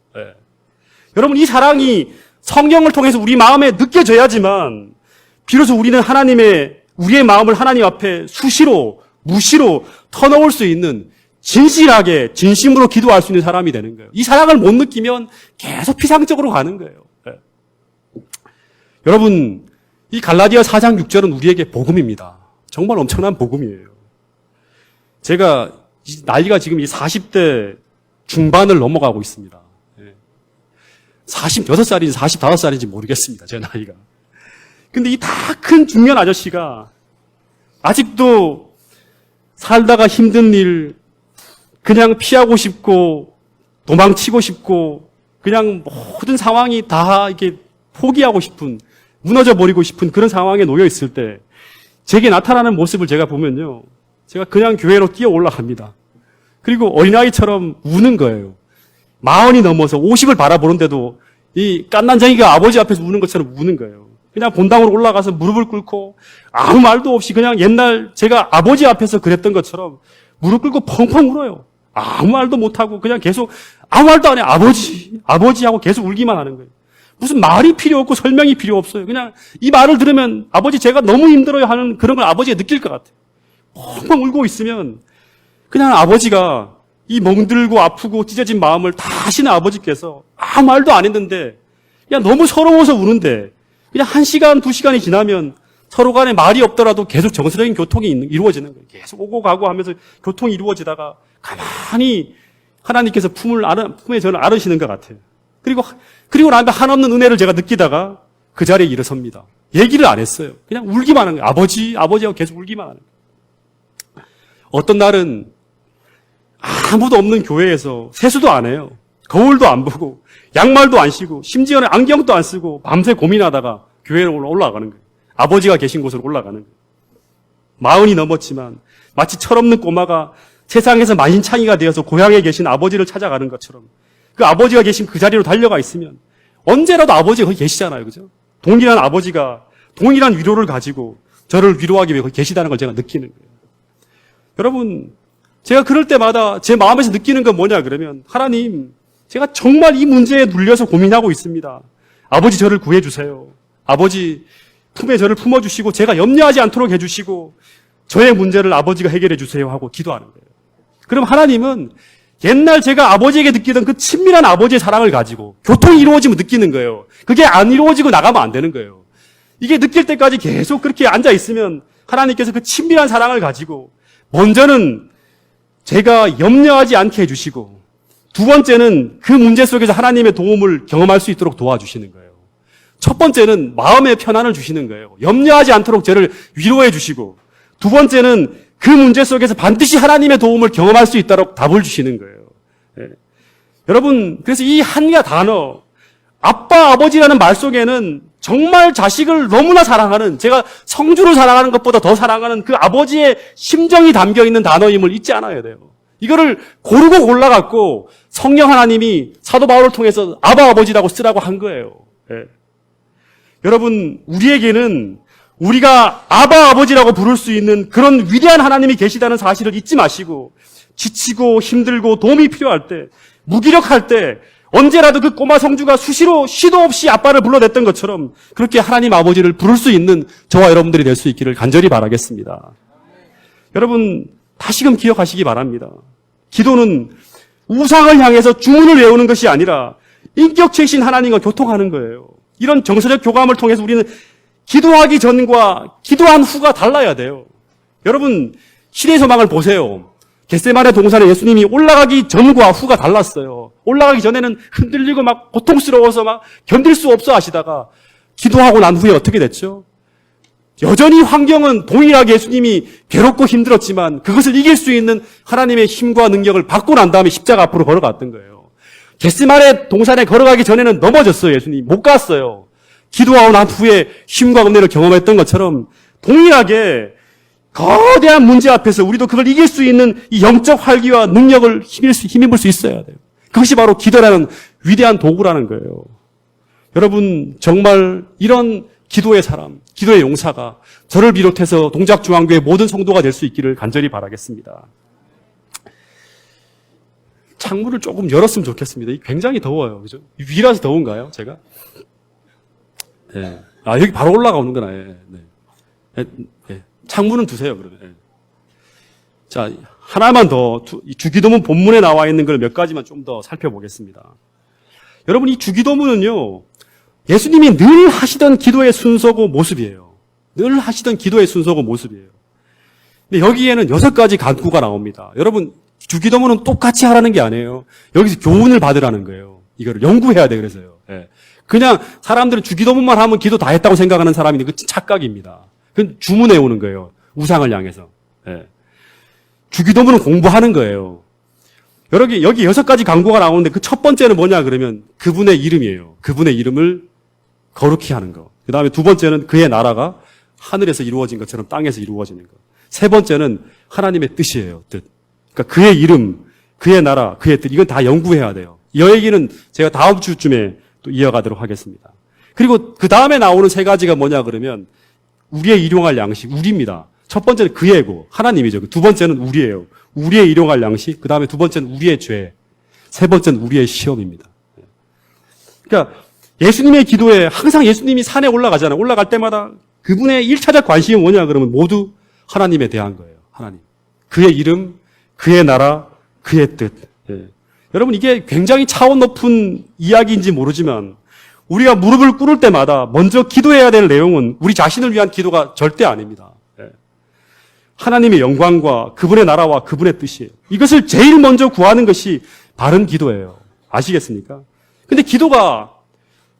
여러분, 이 사랑이 성경을 통해서 우리 마음에 느껴져야지만 비로소 우리는 우리의 마음을 하나님 앞에 수시로 무시로 터놓을 수 있는, 진실하게 진심으로 기도할 수 있는 사람이 되는 거예요. 이 사랑을 못 느끼면 계속 피상적으로 가는 거예요. 여러분, 이 갈라디아 4장 6절은 우리에게 복음입니다. 정말 엄청난 복음이에요. 제가 나이가 지금 이 40대 중반을 넘어가고 있습니다. 46살인지 45살인지 모르겠습니다. 제 나이가. 근데 이 다 큰 중년 아저씨가 아직도 살다가 힘든 일 그냥 피하고 싶고 도망치고 싶고 그냥 모든 상황이 다 이렇게 포기하고 싶은, 무너져 버리고 싶은 그런 상황에 놓여 있을 때 제게 나타나는 모습을 제가 보면요, 제가 그냥 교회로 뛰어 올라갑니다. 그리고 어린아이처럼 우는 거예요. 40이 넘어서 50을 바라보는데도 이 깐난쟁이가 아버지 앞에서 우는 것처럼 우는 거예요. 그냥 본당으로 올라가서 무릎을 꿇고 아무 말도 없이 그냥 옛날 제가 아버지 앞에서 그랬던 것처럼 무릎 꿇고 펑펑 울어요. 아무 말도 못하고 그냥 계속 아무 말도 안 해. 아버지 하고 계속 울기만 하는 거예요. 무슨 말이 필요 없고 설명이 필요 없어요. 그냥 이 말을 들으면 아버지 제가 너무 힘들어요 하는 그런 걸 아버지가 느낄 것 같아요. 펑펑 울고 있으면 그냥 아버지가 이 멍들고 아프고 찢어진 마음을 다 하시는 아버지께서 아무 말도 안 했는데 그냥 너무 서러워서 우는데 그냥 1시간, 2시간이 지나면 서로 간에 말이 없더라도 계속 정서적인 교통이 이루어지는 거예요. 계속 오고 가고 하면서 교통이 이루어지다가 가만히 하나님께서 품에 저를 안으시는 것 같아요. 그리고 나면 한없는 은혜를 제가 느끼다가 그 자리에 일어섭니다. 얘기를 안 했어요. 그냥 울기만 하는 거예요. 아버지하고 계속 울기만 하는 거예요. 어떤 날은 아무도 없는 교회에서 세수도 안 해요. 거울도 안 보고 양말도 안 신고 심지어는 안경도 안 쓰고 밤새 고민하다가 교회로 올라가는 거예요. 아버지가 계신 곳으로 올라가는 거예요. 40이 넘었지만 마치 철없는 꼬마가 세상에서 만신창이가 되어서 고향에 계신 아버지를 찾아가는 것처럼 그 아버지가 계신 그 자리로 달려가 있으면 언제라도 아버지가 거기 계시잖아요. 그죠? 동일한 아버지가 동일한 위로를 가지고 저를 위로하기 위해 거기 계시다는 걸 제가 느끼는 거예요. 여러분, 제가 그럴 때마다 제 마음에서 느끼는 건 뭐냐 그러면, 하나님, 제가 정말 이 문제에 눌려서 고민하고 있습니다. 아버지 저를 구해주세요. 아버지 품에 저를 품어주시고 제가 염려하지 않도록 해주시고 저의 문제를 아버지가 해결해 주세요 하고 기도하는 거예요. 그럼 하나님은 옛날 제가 아버지에게 느끼던 그 친밀한 아버지의 사랑을 가지고 교통이 이루어지면 느끼는 거예요. 그게 안 이루어지고 나가면 안 되는 거예요. 이게 느낄 때까지 계속 그렇게 앉아 있으면 하나님께서 그 친밀한 사랑을 가지고 먼저는 제가 염려하지 않게 해주시고 두 번째는 그 문제 속에서 하나님의 도움을 경험할 수 있도록 도와주시는 거예요. 첫 번째는 마음의 편안을 주시는 거예요. 염려하지 않도록 저를 위로해 주시고, 두 번째는 그 문제 속에서 반드시 하나님의 도움을 경험할 수 있도록 답을 주시는 거예요. 여러분, 그래서 이 한가 단어, 아빠, 아버지라는 말 속에는 정말 자식을 너무나 사랑하는, 제가 성주를 사랑하는 것보다 더 사랑하는 그 아버지의 심정이 담겨 있는 단어임을 잊지 않아야 돼요. 이거를 고르고 골라갖고 성령 하나님이 사도 바울을 통해서 아바 아버지라고 쓰라고 한 거예요. 여러분, 우리에게는 우리가 아바 아버지라고 부를 수 있는 그런 위대한 하나님이 계시다는 사실을 잊지 마시고, 지치고 힘들고 도움이 필요할 때, 무기력할 때 언제라도 그 꼬마 성주가 수시로 시도 없이 아빠를 불러댔던 것처럼 그렇게 하나님 아버지를 부를 수 있는 저와 여러분들이 될 수 있기를 간절히 바라겠습니다. 여러분, 다시금 기억하시기 바랍니다. 기도는 우상을 향해서 주문을 외우는 것이 아니라 인격체이신 하나님과 교통하는 거예요. 이런 정서적 교감을 통해서 우리는 기도하기 전과 기도한 후가 달라야 돼요. 여러분, 시대의 소망을 보세요. 겟세마네 동산에 예수님이 올라가기 전과 후가 달랐어요. 올라가기 전에는 흔들리고 막 고통스러워서 막 견딜 수 없어 하시다가 기도하고 난 후에 어떻게 됐죠? 여전히 환경은 동일하게 예수님이 괴롭고 힘들었지만 그것을 이길 수 있는 하나님의 힘과 능력을 받고 난 다음에 십자가 앞으로 걸어갔던 거예요. 겟세마네 동산에 걸어가기 전에는 넘어졌어요. 예수님 못 갔어요. 기도하고 난 후에 힘과 은혜를 경험했던 것처럼 동일하게 거대한 문제 앞에서 우리도 그걸 이길 수 있는 이 영적 활기와 능력을 힘입을 수 있어야 돼요. 그것이 바로 기도라는 위대한 도구라는 거예요. 여러분 정말 이런 기도의 사람, 기도의 용사가 저를 비롯해서 동작중앙교회 모든 성도가 될 수 있기를 간절히 바라겠습니다. 창문을 조금 열었으면 좋겠습니다. 굉장히 더워요. 그죠? 위라서 더운가요? 제가? 네. 아, 여기 바로 올라가오는구나. 예. 네. 예. 창문은 두세요, 그러면. 예. 자, 하나만 더, 주기도문 본문에 나와 있는 걸 몇 가지만 좀 더 살펴보겠습니다. 여러분, 이 주기도문은요, 예수님이 늘 하시던 기도의 순서고 모습이에요. 늘 하시던 기도의 순서고 모습이에요. 근데 여기에는 6가지 간구가 나옵니다. 여러분, 주기도문은 똑같이 하라는 게 아니에요. 여기서 교훈을 받으라는 거예요. 이거를 연구해야 돼, 그래서요. 예. 그냥 사람들은 주기도문만 하면 기도 다 했다고 생각하는 사람인데 그 착각입니다. 그건 주문해 오는 거예요. 우상을 향해서. 예. 주기도문은 공부하는 거예요. 여기 6가지 간구가 나오는데 그 첫 번째는 뭐냐 그러면 그분의 이름이에요. 그분의 이름을 거룩히 하는 거. 그 다음에 두 번째는 그의 나라가 하늘에서 이루어진 것처럼 땅에서 이루어지는 거. 세 번째는 하나님의 뜻이에요. 뜻. 그러니까 그의 이름, 그의 나라, 그의 뜻. 이건 다 연구해야 돼요. 이 얘기는 제가 다음 주쯤에 또 이어가도록 하겠습니다. 그리고 그 다음에 나오는 3가지가 뭐냐 그러면 우리의 일용할 양식, 우리입니다. 첫 번째는 그의고 하나님이죠. 두 번째는 우리예요. 우리의 일용할 양식, 그 다음에 두 번째는 우리의 죄, 세 번째는 우리의 시험입니다. 그러니까 예수님의 기도에 항상 예수님이 산에 올라가잖아요. 올라갈 때마다 그분의 1차적 관심이 뭐냐 그러면 모두 하나님에 대한 거예요. 하나님. 그의 이름, 그의 나라, 그의 뜻. 예. 여러분 이게 굉장히 차원 높은 이야기인지 모르지만 우리가 무릎을 꿇을 때마다 먼저 기도해야 될 내용은 우리 자신을 위한 기도가 절대 아닙니다. 예. 하나님의 영광과 그분의 나라와 그분의 뜻이에요. 이것을 제일 먼저 구하는 것이 바른 기도예요. 아시겠습니까? 근데 기도가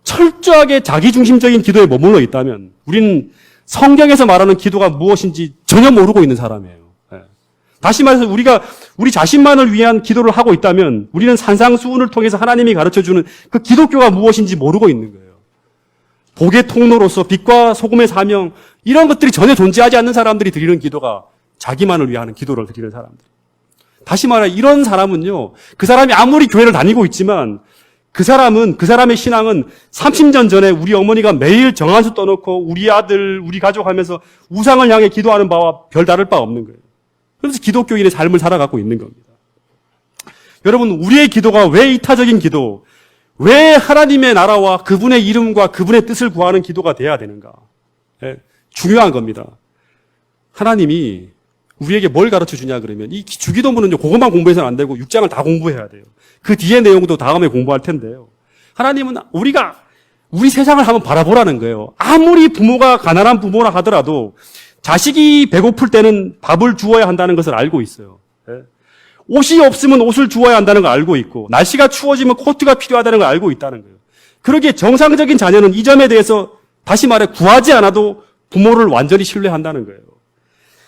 철저하게 자기중심적인 기도에 머물러 있다면 우리는 성경에서 말하는 기도가 무엇인지 전혀 모르고 있는 사람이에요. 예. 다시 말해서 우리가 우리 자신만을 위한 기도를 하고 있다면 우리는 산상수훈을 통해서 하나님이 가르쳐주는 그 기독교가 무엇인지 모르고 있는 거예요. 복의 통로로서 빛과 소금의 사명 이런 것들이 전혀 존재하지 않는 사람들이 드리는 기도가 자기만을 위하는 기도를 드리는 사람들. 다시 말해 이런 사람은요. 그 사람이 아무리 교회를 다니고 있지만 그 사람의 신앙은 30년 전에 우리 어머니가 매일 정한수 떠놓고 우리 아들, 우리 가족 하면서 우상을 향해 기도하는 바와 별다를 바 없는 거예요. 그래서 기독교인의 삶을 살아가고 있는 겁니다. 여러분, 우리의 기도가 왜 이타적인 기도, 왜 하나님의 나라와 그분의 이름과 그분의 뜻을 구하는 기도가 돼야 되는가? 예, 중요한 겁니다. 하나님이 우리에게 뭘 가르쳐 주냐 그러면 이 주기도문은요, 그것만 공부해서는 안 되고 6장을 다 공부해야 돼요. 그 뒤에 내용도 다음에 공부할 텐데요. 하나님은 우리 세상을 한번 바라보라는 거예요. 아무리 부모가 가난한 부모라 하더라도 자식이 배고플 때는 밥을 주어야 한다는 것을 알고 있어요. 예. 옷이 없으면 옷을 주어야 한다는 걸 알고 있고 날씨가 추워지면 코트가 필요하다는 걸 알고 있다는 거예요. 그러기에 정상적인 자녀는 이 점에 대해서 다시 말해 구하지 않아도 부모를 완전히 신뢰한다는 거예요.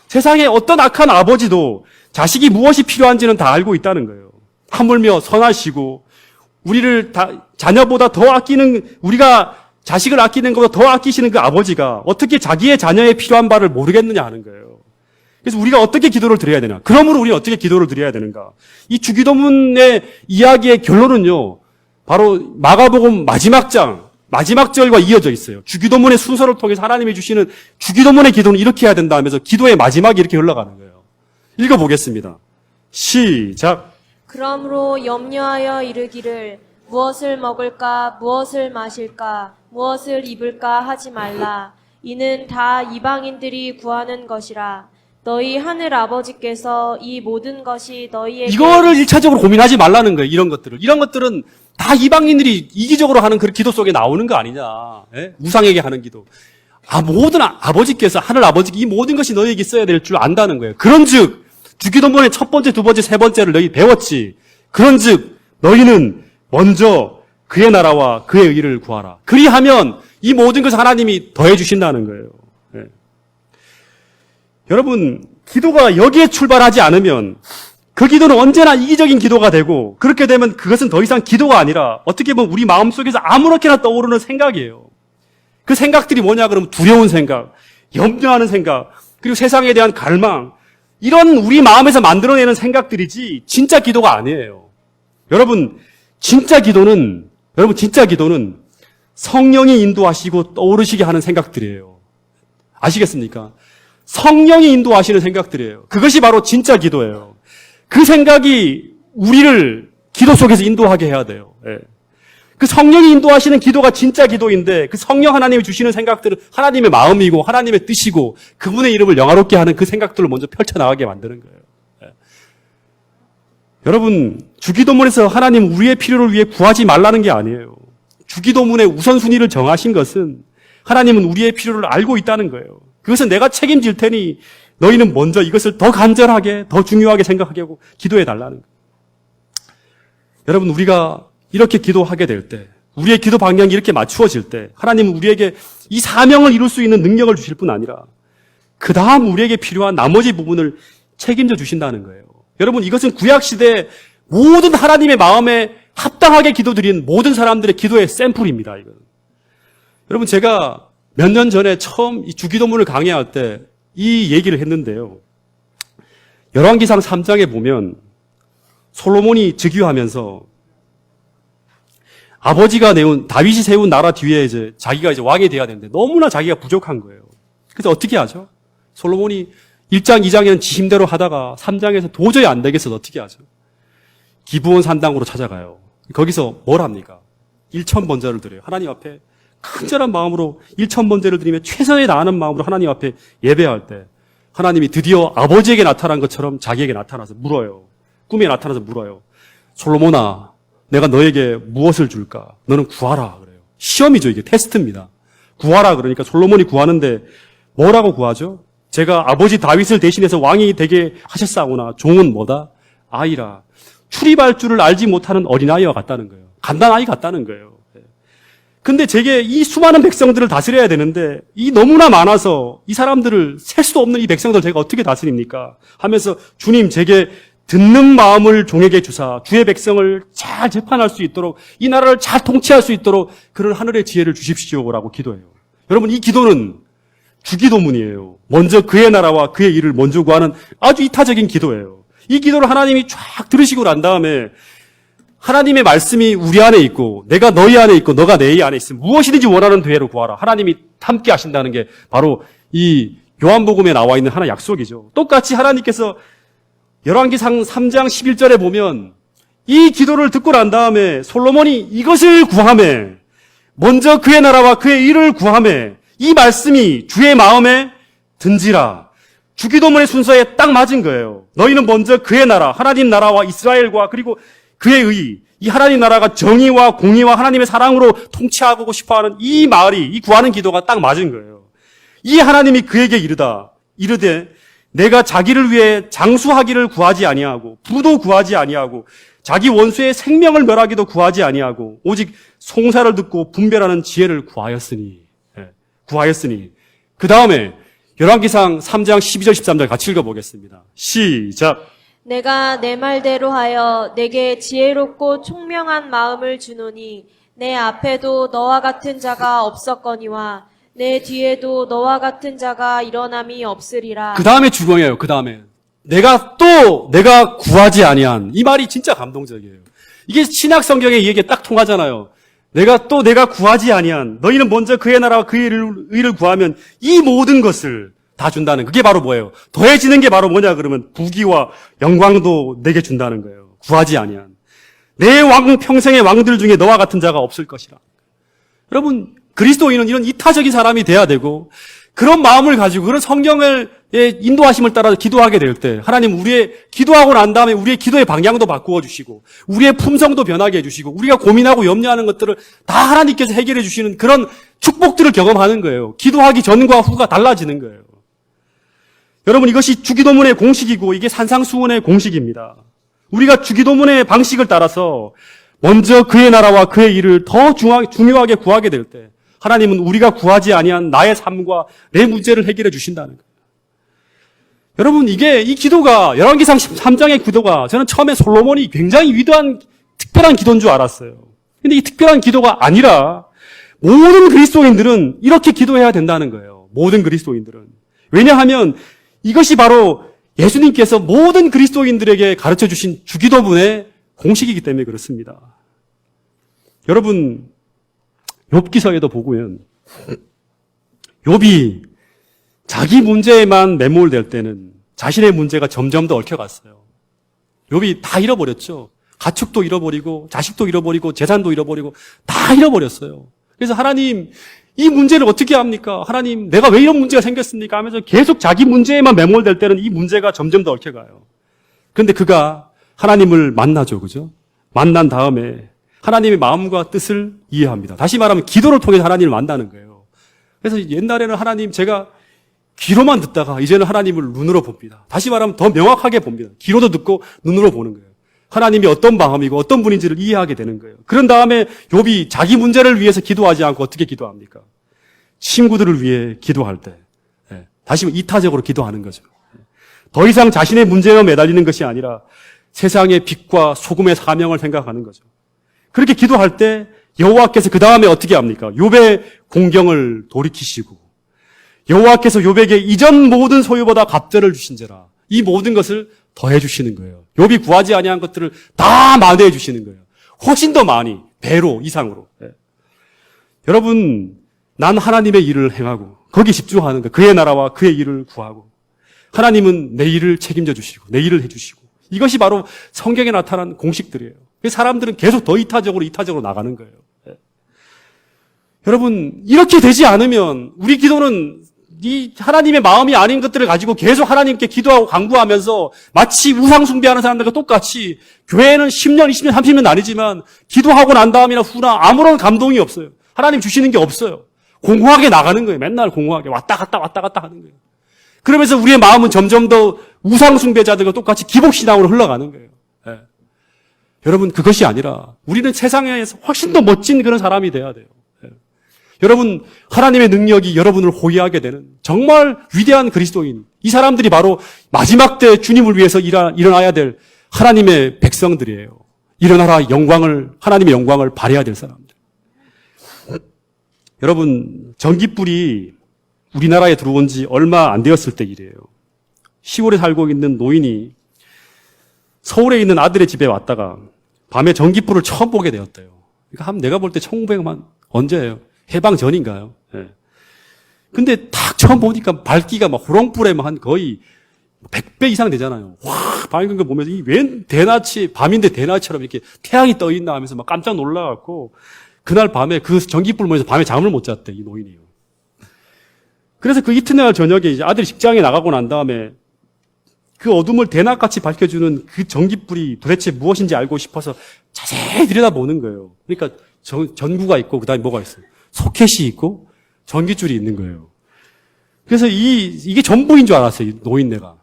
세상에 어떤 악한 아버지도 자식이 무엇이 필요한지는 다 알고 있다는 거예요. 하물며 선하시고 우리를 자녀보다 더 아끼는 우리가 자식을 아끼는 것보다 더 아끼시는 그 아버지가 어떻게 자기의 자녀의 필요한 바를 모르겠느냐 하는 거예요. 그래서 우리가 어떻게 기도를 드려야 되나? 그러므로 우리는 어떻게 기도를 드려야 되는가? 이 주기도문의 이야기의 결론은요. 바로 마가복음 마지막 절과 이어져 있어요. 주기도문의 순서를 통해서 하나님이 주시는 주기도문의 기도는 이렇게 해야 된다 하면서 기도의 마지막이 이렇게 흘러가는 거예요. 읽어보겠습니다. 시작. 그러므로 염려하여 이르기를 무엇을 먹을까, 무엇을 마실까, 무엇을 입을까 하지 말라. 이는 다 이방인들이 구하는 것이라. 너희 하늘 아버지께서 이 모든 것이 너희에게 이거를 1차적으로 고민하지 말라는 거예요. 이런 것들은 다 이방인들이 이기적으로 하는 그 기도 속에 나오는 거 아니냐. 예? 우상에게 하는 기도. 모든 아버지께서 하늘 아버지 이 모든 것이 너희에게 있어야 될 줄 안다는 거예요. 그런즉 주기도문의 첫 번째, 두 번째, 세 번째를 너희 배웠지. 그런즉 너희는 먼저 그의 나라와 그의 의를 구하라. 그리하면 이 모든 것을 하나님이 더해 주신다는 거예요. 예. 여러분, 기도가 여기에 출발하지 않으면 그 기도는 언제나 이기적인 기도가 되고, 그렇게 되면 그것은 더 이상 기도가 아니라 어떻게 보면 우리 마음속에서 아무렇게나 떠오르는 생각이에요. 그 생각들이 뭐냐 그러면 두려운 생각, 염려하는 생각, 그리고 세상에 대한 갈망, 이런 우리 마음에서 만들어내는 생각들이지 진짜 기도가 아니에요. 여러분, 진짜 기도는 성령이 인도하시고 떠오르시게 하는 생각들이에요. 아시겠습니까? 성령이 인도하시는 생각들이에요. 그것이 바로 진짜 기도예요. 그 생각이 우리를 기도 속에서 인도하게 해야 돼요. 예. 그 성령이 인도하시는 기도가 진짜 기도인데, 그 성령 하나님이 주시는 생각들은 하나님의 마음이고 하나님의 뜻이고 그분의 이름을 영화롭게 하는 그 생각들을 먼저 펼쳐나가게 만드는 거예요. 예. 여러분, 주기도문에서 하나님 우리의 필요를 위해 구하지 말라는 게 아니에요. 주기도문의 우선순위를 정하신 것은 하나님은 우리의 필요를 알고 있다는 거예요. 그것은 내가 책임질 테니 너희는 먼저 이것을 더 간절하게, 더 중요하게 생각하게 하고 기도해 달라는 거예요. 여러분, 우리가 이렇게 기도하게 될 때, 우리의 기도 방향이 이렇게 맞추어질 때 하나님은 우리에게 이 사명을 이룰 수 있는 능력을 주실 뿐 아니라 그 다음 우리에게 필요한 나머지 부분을 책임져 주신다는 거예요. 여러분, 이것은 구약시대 모든 하나님의 마음에 합당하게 기도드린 모든 사람들의 기도의 샘플입니다. 이건. 여러분, 제가 몇 년 전에 처음 이 주기도문을 강의할 때 이 얘기를 했는데요. 열왕기상 3장에 보면 솔로몬이 즉위하면서 아버지가 다윗이 세운 나라 뒤에 이제 자기가 이제 왕이 돼야 되는데 너무나 자기가 부족한 거예요. 그래서 어떻게 하죠? 솔로몬이 1장, 2장에는 지심대로 하다가 3장에서 도저히 안 되겠어서 어떻게 하죠? 기브온 산당으로 찾아가요. 거기서 뭘 합니까? 1,000번제를 드려요. 하나님 앞에 간절한 마음으로 1,000번제를 드리며 최선을 다하는 마음으로 하나님 앞에 예배할 때 하나님이 드디어 아버지에게 나타난 것처럼 자기에게 나타나서 물어요. 꿈에 나타나서 물어요. 솔로몬아, 내가 너에게 무엇을 줄까? 너는 구하라 그래요. 시험이죠. 이게 테스트입니다. 구하라 그러니까 솔로몬이 구하는데 뭐라고 구하죠? 제가 아버지 다윗을 대신해서 왕이 되게 하셨사오나 종은 뭐다? 아이라. 출입할 줄을 알지 못하는 어린아이와 같다는 거예요. 간단아이 같다는 거예요. 근데 제게 이 수많은 백성들을 다스려야 되는데 이 너무나 많아서 이 사람들을 셀 수도 없는 이 백성들 제가 어떻게 다스립니까? 하면서 주님 제게 듣는 마음을 종에게 주사 주의 백성을 잘 재판할 수 있도록 이 나라를 잘 통치할 수 있도록 그런 하늘의 지혜를 주십시오라고 기도해요. 여러분, 이 기도는 주기도문이에요. 먼저 그의 나라와 그의 일을 먼저 구하는 아주 이타적인 기도예요. 이 기도를 하나님이 쫙 들으시고 난 다음에 하나님의 말씀이 우리 안에 있고 내가 너희 안에 있고 너가 내 안에 있으면 무엇이든지 원하는 대로 구하라. 하나님이 함께 하신다는 게 바로 이 요한복음에 나와 있는 하나의 약속이죠. 똑같이 하나님께서 열왕기상 3장 11절에 보면 이 기도를 듣고 난 다음에 솔로몬이 이것을 구하매 먼저 그의 나라와 그의 일을 구하매 이 말씀이 주의 마음에 든지라. 주기도문의 순서에 딱 맞은 거예요. 너희는 먼저 그의 나라, 하나님 나라와 이스라엘과 그리고 그의 의, 이 하나님 나라가 정의와 공의와 하나님의 사랑으로 통치하고 싶어하는 이 말이, 이 구하는 기도가 딱 맞은 거예요. 이 하나님이 그에게 이르되 내가 자기를 위해 장수하기를 구하지 아니하고 부도 구하지 아니하고 자기 원수의 생명을 멸하기도 구하지 아니하고 오직 송사를 듣고 분별하는 지혜를 구하였으니 그 다음에 열왕기상 3장 12절 13절 같이 읽어보겠습니다. 시작. 내가 내 말대로 하여 내게 지혜롭고 총명한 마음을 주노니 내 앞에도 너와 같은 자가 없었거니와 내 뒤에도 너와 같은 자가 일어남이 없으리라. 그 다음에 중요해요. 그 다음에 내가 구하지 아니한 이 말이 진짜 감동적이에요. 이게 신약 성경의 얘기에 딱 통하잖아요. 내가 구하지 아니한 너희는 먼저 그의 나라와 그의 의를 구하면 이 모든 것을 다 준다는 그게 바로 뭐예요? 더해지는 게 바로 뭐냐 그러면 부귀와 영광도 내게 준다는 거예요. 구하지 아니한 내 평생의 왕들 중에 너와 같은 자가 없을 것이라. 여러분, 그리스도인은 이런 이타적인 사람이 돼야 되고 그런 마음을 가지고 그런 성경의 인도하심을 따라 기도하게 될 때 하나님 우리의 기도하고 난 다음에 우리의 기도의 방향도 바꾸어 주시고 우리의 품성도 변하게 해주시고 우리가 고민하고 염려하는 것들을 다 하나님께서 해결해 주시는 그런 축복들을 경험하는 거예요. 기도하기 전과 후가 달라지는 거예요. 여러분, 이것이 주기도문의 공식이고 이게 산상수훈의 공식입니다. 우리가 주기도문의 방식을 따라서 먼저 그의 나라와 그의 일을 더 중요하게 구하게 될 때 하나님은 우리가 구하지 아니한 나의 삶과 내 문제를 해결해 주신다는 거예요. 여러분, 이 기도가, 열왕기상 13장의 기도가 저는 처음에 솔로몬이 굉장히 위대한 특별한 기도인 줄 알았어요. 근데 이 특별한 기도가 아니라 모든 그리스도인들은 이렇게 기도해야 된다는 거예요. 모든 그리스도인들은. 왜냐하면 이것이 바로 예수님께서 모든 그리스도인들에게 가르쳐 주신 주기도문의 공식이기 때문에 그렇습니다. 여러분, 욥기서에도 보면 욥이 자기 문제에만 매몰될 때는 자신의 문제가 점점 더 얽혀갔어요. 욥이 다 잃어버렸죠. 가축도 잃어버리고 자식도 잃어버리고 재산도 잃어버리고 다 잃어버렸어요. 그래서 하나님, 이 문제를 어떻게 합니까? 하나님, 내가 왜 이런 문제가 생겼습니까? 하면서 계속 자기 문제에만 매몰될 때는 이 문제가 점점 더 얽혀가요. 그런데 그가 하나님을 만나죠. 그죠? 만난 다음에 하나님의 마음과 뜻을 이해합니다. 다시 말하면 기도를 통해서 하나님을 만나는 거예요. 그래서 옛날에는 하나님, 제가 귀로만 듣다가 이제는 하나님을 눈으로 봅니다. 다시 말하면 더 명확하게 봅니다. 귀로도 듣고 눈으로 보는 거예요. 하나님이 어떤 마음이고 어떤 분인지를 이해하게 되는 거예요. 그런 다음에 욥이 자기 문제를 위해서 기도하지 않고 어떻게 기도합니까? 친구들을 위해 기도할 때 다시 이타적으로 기도하는 거죠. 더 이상 자신의 문제에 매달리는 것이 아니라 세상의 빛과 소금의 사명을 생각하는 거죠. 그렇게 기도할 때 여호와께서 그 다음에 어떻게 합니까? 욥의 공경을 돌이키시고 여호와께서 욥에게 이전 모든 소유보다 갑절을 주신지라 이 모든 것을 더해 주시는 거예요. 욥이 구하지 아니한 것들을 다 만회해 주시는 거예요. 훨씬 더 많이, 배로, 이상으로. 여러분, 난 하나님의 일을 행하고 거기에 집중하는 거예요. 그의 나라와 그의 일을 구하고 하나님은 내 일을 책임져 주시고 내 일을 해 주시고 이것이 바로 성경에 나타난 공식들이에요. 사람들은 계속 더 이타적으로 나가는 거예요. 여러분, 이렇게 되지 않으면 우리 기도는 이 하나님의 마음이 아닌 것들을 가지고 계속 하나님께 기도하고 간구하면서 마치 우상 숭배하는 사람들과 똑같이 교회는 10년, 20년, 30년 아니지만 기도하고 난 다음이나 후나 아무런 감동이 없어요. 하나님 주시는 게 없어요. 공허하게 나가는 거예요. 맨날 공허하게 왔다 갔다 하는 거예요. 그러면서 우리의 마음은 점점 더 우상 숭배자들과 똑같이 기복신앙으로 흘러가는 거예요. 여러분, 그것이 아니라 우리는 세상에서 훨씬 더 멋진 그런 사람이 돼야 돼요. 여러분, 하나님의 능력이 여러분을 호위하게 되는 정말 위대한 그리스도인, 이 사람들이 바로 마지막 때 주님을 위해서 일어나야 될 하나님의 백성들이에요. 일어나라 하나님의 영광을 발해야 될 사람들. 여러분, 전깃불이 우리나라에 들어온 지 얼마 안 되었을 때 일이에요. 시골에 살고 있는 노인이 서울에 있는 아들의 집에 왔다가 밤에 전깃불을 처음 보게 되었대요. 그러니까 내가 볼 때 1900만 언제예요? 해방 전인가요? 근데 딱 처음 보니까 밝기가 막 호롱불에 한 거의 100배 이상 되잖아요. 와, 밝은 거 보면서 웬 대낮이, 밤인데 대낮처럼 이렇게 태양이 떠 있나 하면서 막 깜짝 놀라갖고 그날 밤에 그 전깃불 보면서 밤에 잠을 못 잤대, 이 노인이요. 그래서 그 이튿날 저녁에 이제 아들이 직장에 나가고 난 다음에 그 어둠을 대낮같이 밝혀주는 그 전깃불이 도대체 무엇인지 알고 싶어서 자세히 들여다보는 거예요. 그러니까 전구가 있고 그다음에 뭐가 있어요? 소켓이 있고 전기줄이 있는 거예요. 그래서 이게 전부인 줄 알았어요, 이 노인네가.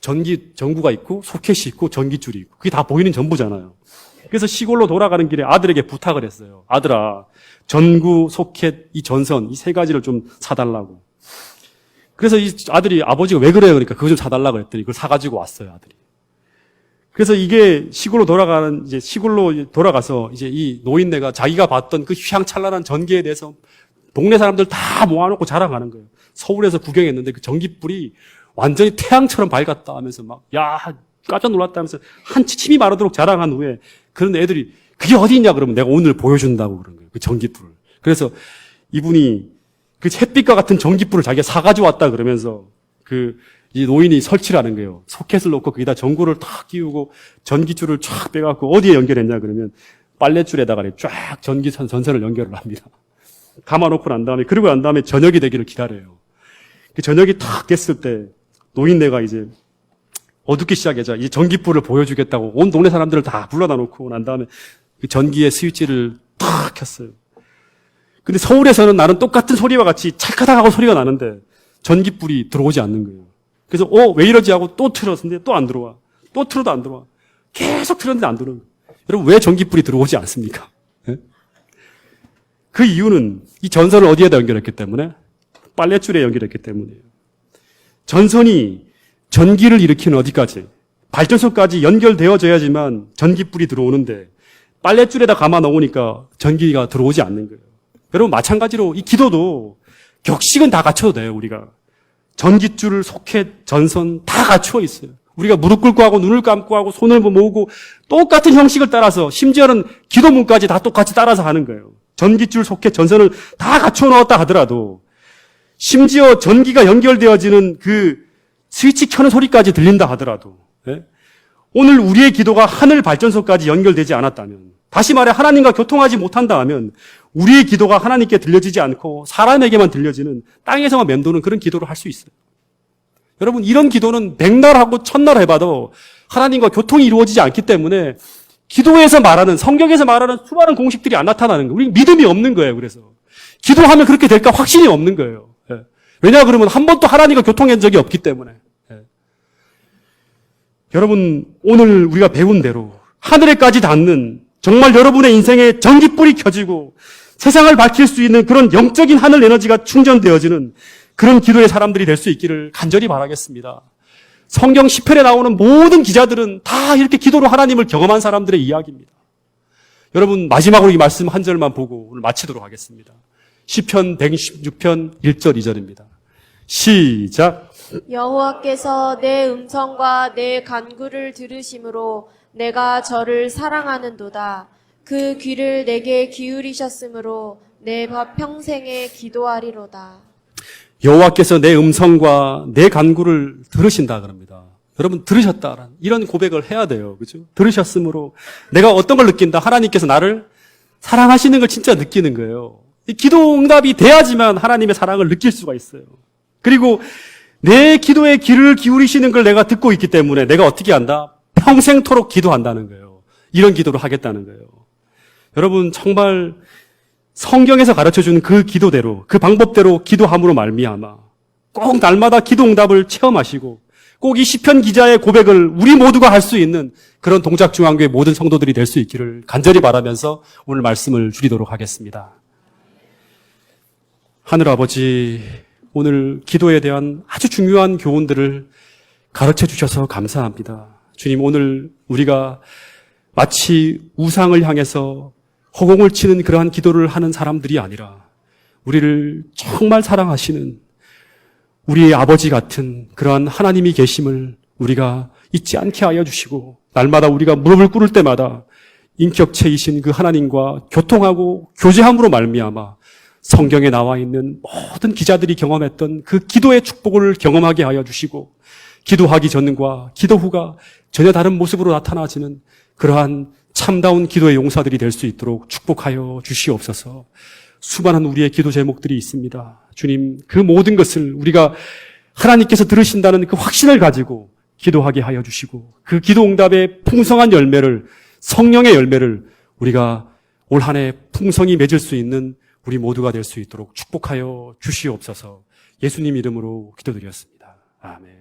전구가 있고 소켓이 있고 전기줄이 있고 그게 다 보이는 전부잖아요. 그래서 시골로 돌아가는 길에 아들에게 부탁을 했어요. 아들아, 전구, 소켓, 이 전선 이 세 가지를 좀 사달라고. 그래서 이 아들이 아버지가 왜 그래요? 그러니까 그거 좀 사달라고 그랬더니 그걸 사가지고 왔어요, 아들이. 그래서 이게 시골로 돌아가서 이제 이 노인네가 자기가 봤던 그 휘황찬란한 전기에 대해서 동네 사람들 다 모아놓고 자랑하는 거예요. 서울에서 구경했는데 그 전기불이 완전히 태양처럼 밝았다 하면서 막, 야, 깜짝 놀랐다 하면서 침이 마르도록 자랑한 후에 그런 애들이 그게 어디 있냐 그러면 내가 오늘 보여준다고 그런 거예요. 그 전기불을. 그래서 이분이 그 햇빛과 같은 전기불을 자기가 사가지고 왔다 그러면서 이 노인이 설치를 하는 거예요. 소켓을 놓고 거기다 전구를 탁 끼우고 전기줄을 쫙 빼갖고 어디에 연결했냐 그러면 빨랫줄에다가 쫙 전선을 연결을 합니다. 감아놓고 난 다음에, 그리고 난 다음에 저녁이 되기를 기다려요. 그 저녁이 탁 됐을 때 노인네가 이제 어둡기 시작하자 이 전기불을 보여주겠다고 온 동네 사람들을 다 불러다 놓고 난 다음에 그 전기의 스위치를 탁 켰어요. 근데 서울에서는 나는 똑같은 소리와 같이 찰카닥하고 소리가 나는데 전기불이 들어오지 않는 거예요. 그래서 왜 이러지 하고 또 틀었는데 또 안 들어와. 또 틀어도 안 들어와. 계속 틀었는데 안 들어와. 여러분 왜 전기불이 들어오지 않습니까? 예? 그 이유는 이 전선을 어디에다 연결했기 때문에? 빨랫줄에 연결했기 때문이에요. 전선이 전기를 일으키는 어디까지? 발전소까지 연결되어져야지만 전기불이 들어오는데 빨랫줄에다 감아 놓으니까 전기가 들어오지 않는 거예요. 여러분 마찬가지로 이 기도도 격식은 다 갖춰도 돼요. 우리가 전깃줄, 소켓, 전선 다 갖춰 있어요. 우리가 무릎 꿇고 하고 눈을 감고 하고 손을 모으고 똑같은 형식을 따라서 심지어는 기도문까지 다 똑같이 따라서 하는 거예요. 전깃줄, 소켓, 전선을 다 갖춰 놓았다 하더라도 심지어 전기가 연결되어지는 그 스위치 켜는 소리까지 들린다 하더라도 예? 오늘 우리의 기도가 하늘 발전소까지 연결되지 않았다면 다시 말해 하나님과 교통하지 못한다 하면 우리의 기도가 하나님께 들려지지 않고 사람에게만 들려지는 땅에서만 맴도는 그런 기도를 할 수 있어요. 여러분 이런 기도는 백날하고 천날 해봐도 하나님과 교통이 이루어지지 않기 때문에 기도에서 말하는 성경에서 말하는 수많은 공식들이 안 나타나는 거예요. 우리 믿음이 없는 거예요. 그래서 기도하면 그렇게 될까 확신이 없는 거예요. 예. 왜냐 그러면 한 번도 하나님과 교통한 적이 없기 때문에. 예. 여러분 오늘 우리가 배운 대로 하늘에까지 닿는 정말 여러분의 인생에 전기불이 켜지고 세상을 밝힐 수 있는 그런 영적인 하늘 에너지가 충전되어지는 그런 기도의 사람들이 될 수 있기를 간절히 바라겠습니다. 성경 시편에 나오는 모든 기자들은 다 이렇게 기도로 하나님을 경험한 사람들의 이야기입니다. 여러분 마지막으로 이 말씀 한 절만 보고 오늘 마치도록 하겠습니다. 시편 116편 1절 2절입니다. 시작. 여호와께서 내 음성과 내 간구를 들으심으로 내가 저를 사랑하는도다. 그 귀를 내게 기울이셨으므로 내 평생에 기도하리로다. 여호와께서 내 음성과 내 간구를 들으신다 그럽니다. 여러분 들으셨다라는 이런 고백을 해야 돼요. 그죠? 들으셨으므로 내가 어떤 걸 느낀다? 하나님께서 나를 사랑하시는 걸 진짜 느끼는 거예요. 이 기도 응답이 돼야지만 하나님의 사랑을 느낄 수가 있어요. 그리고 내 기도에 귀를 기울이시는 걸 내가 듣고 있기 때문에 내가 어떻게 한다? 평생토록 기도한다는 거예요. 이런 기도를 하겠다는 거예요. 여러분 정말 성경에서 가르쳐주는 그 기도대로 그 방법대로 기도함으로 말미암아 꼭 날마다 기도 응답을 체험하시고 꼭 이 시편 기자의 고백을 우리 모두가 할 수 있는 그런 동작중앙교회 모든 성도들이 될 수 있기를 간절히 바라면서 오늘 말씀을 줄이도록 하겠습니다. 하늘아버지 오늘 기도에 대한 아주 중요한 교훈들을 가르쳐 주셔서 감사합니다. 주님 오늘 우리가 마치 우상을 향해서 허공을 치는 그러한 기도를 하는 사람들이 아니라 우리를 정말 사랑하시는 우리의 아버지 같은 그러한 하나님이 계심을 우리가 잊지 않게 하여 주시고 날마다 우리가 무릎을 꿇을 때마다 인격체이신 그 하나님과 교통하고 교제함으로 말미암아 성경에 나와 있는 모든 기자들이 경험했던 그 기도의 축복을 경험하게 하여 주시고 기도하기 전과 기도 후가 전혀 다른 모습으로 나타나지는 그러한 참다운 기도의 용사들이 될 수 있도록 축복하여 주시옵소서. 수많은 우리의 기도 제목들이 있습니다. 주님, 그 모든 것을 우리가 하나님께서 들으신다는 그 확신을 가지고 기도하게 하여 주시고 그 기도 응답의 풍성한 열매를 성령의 열매를 우리가 올 한 해 풍성히 맺을 수 있는 우리 모두가 될 수 있도록 축복하여 주시옵소서. 예수님 이름으로 기도드렸습니다. 아멘.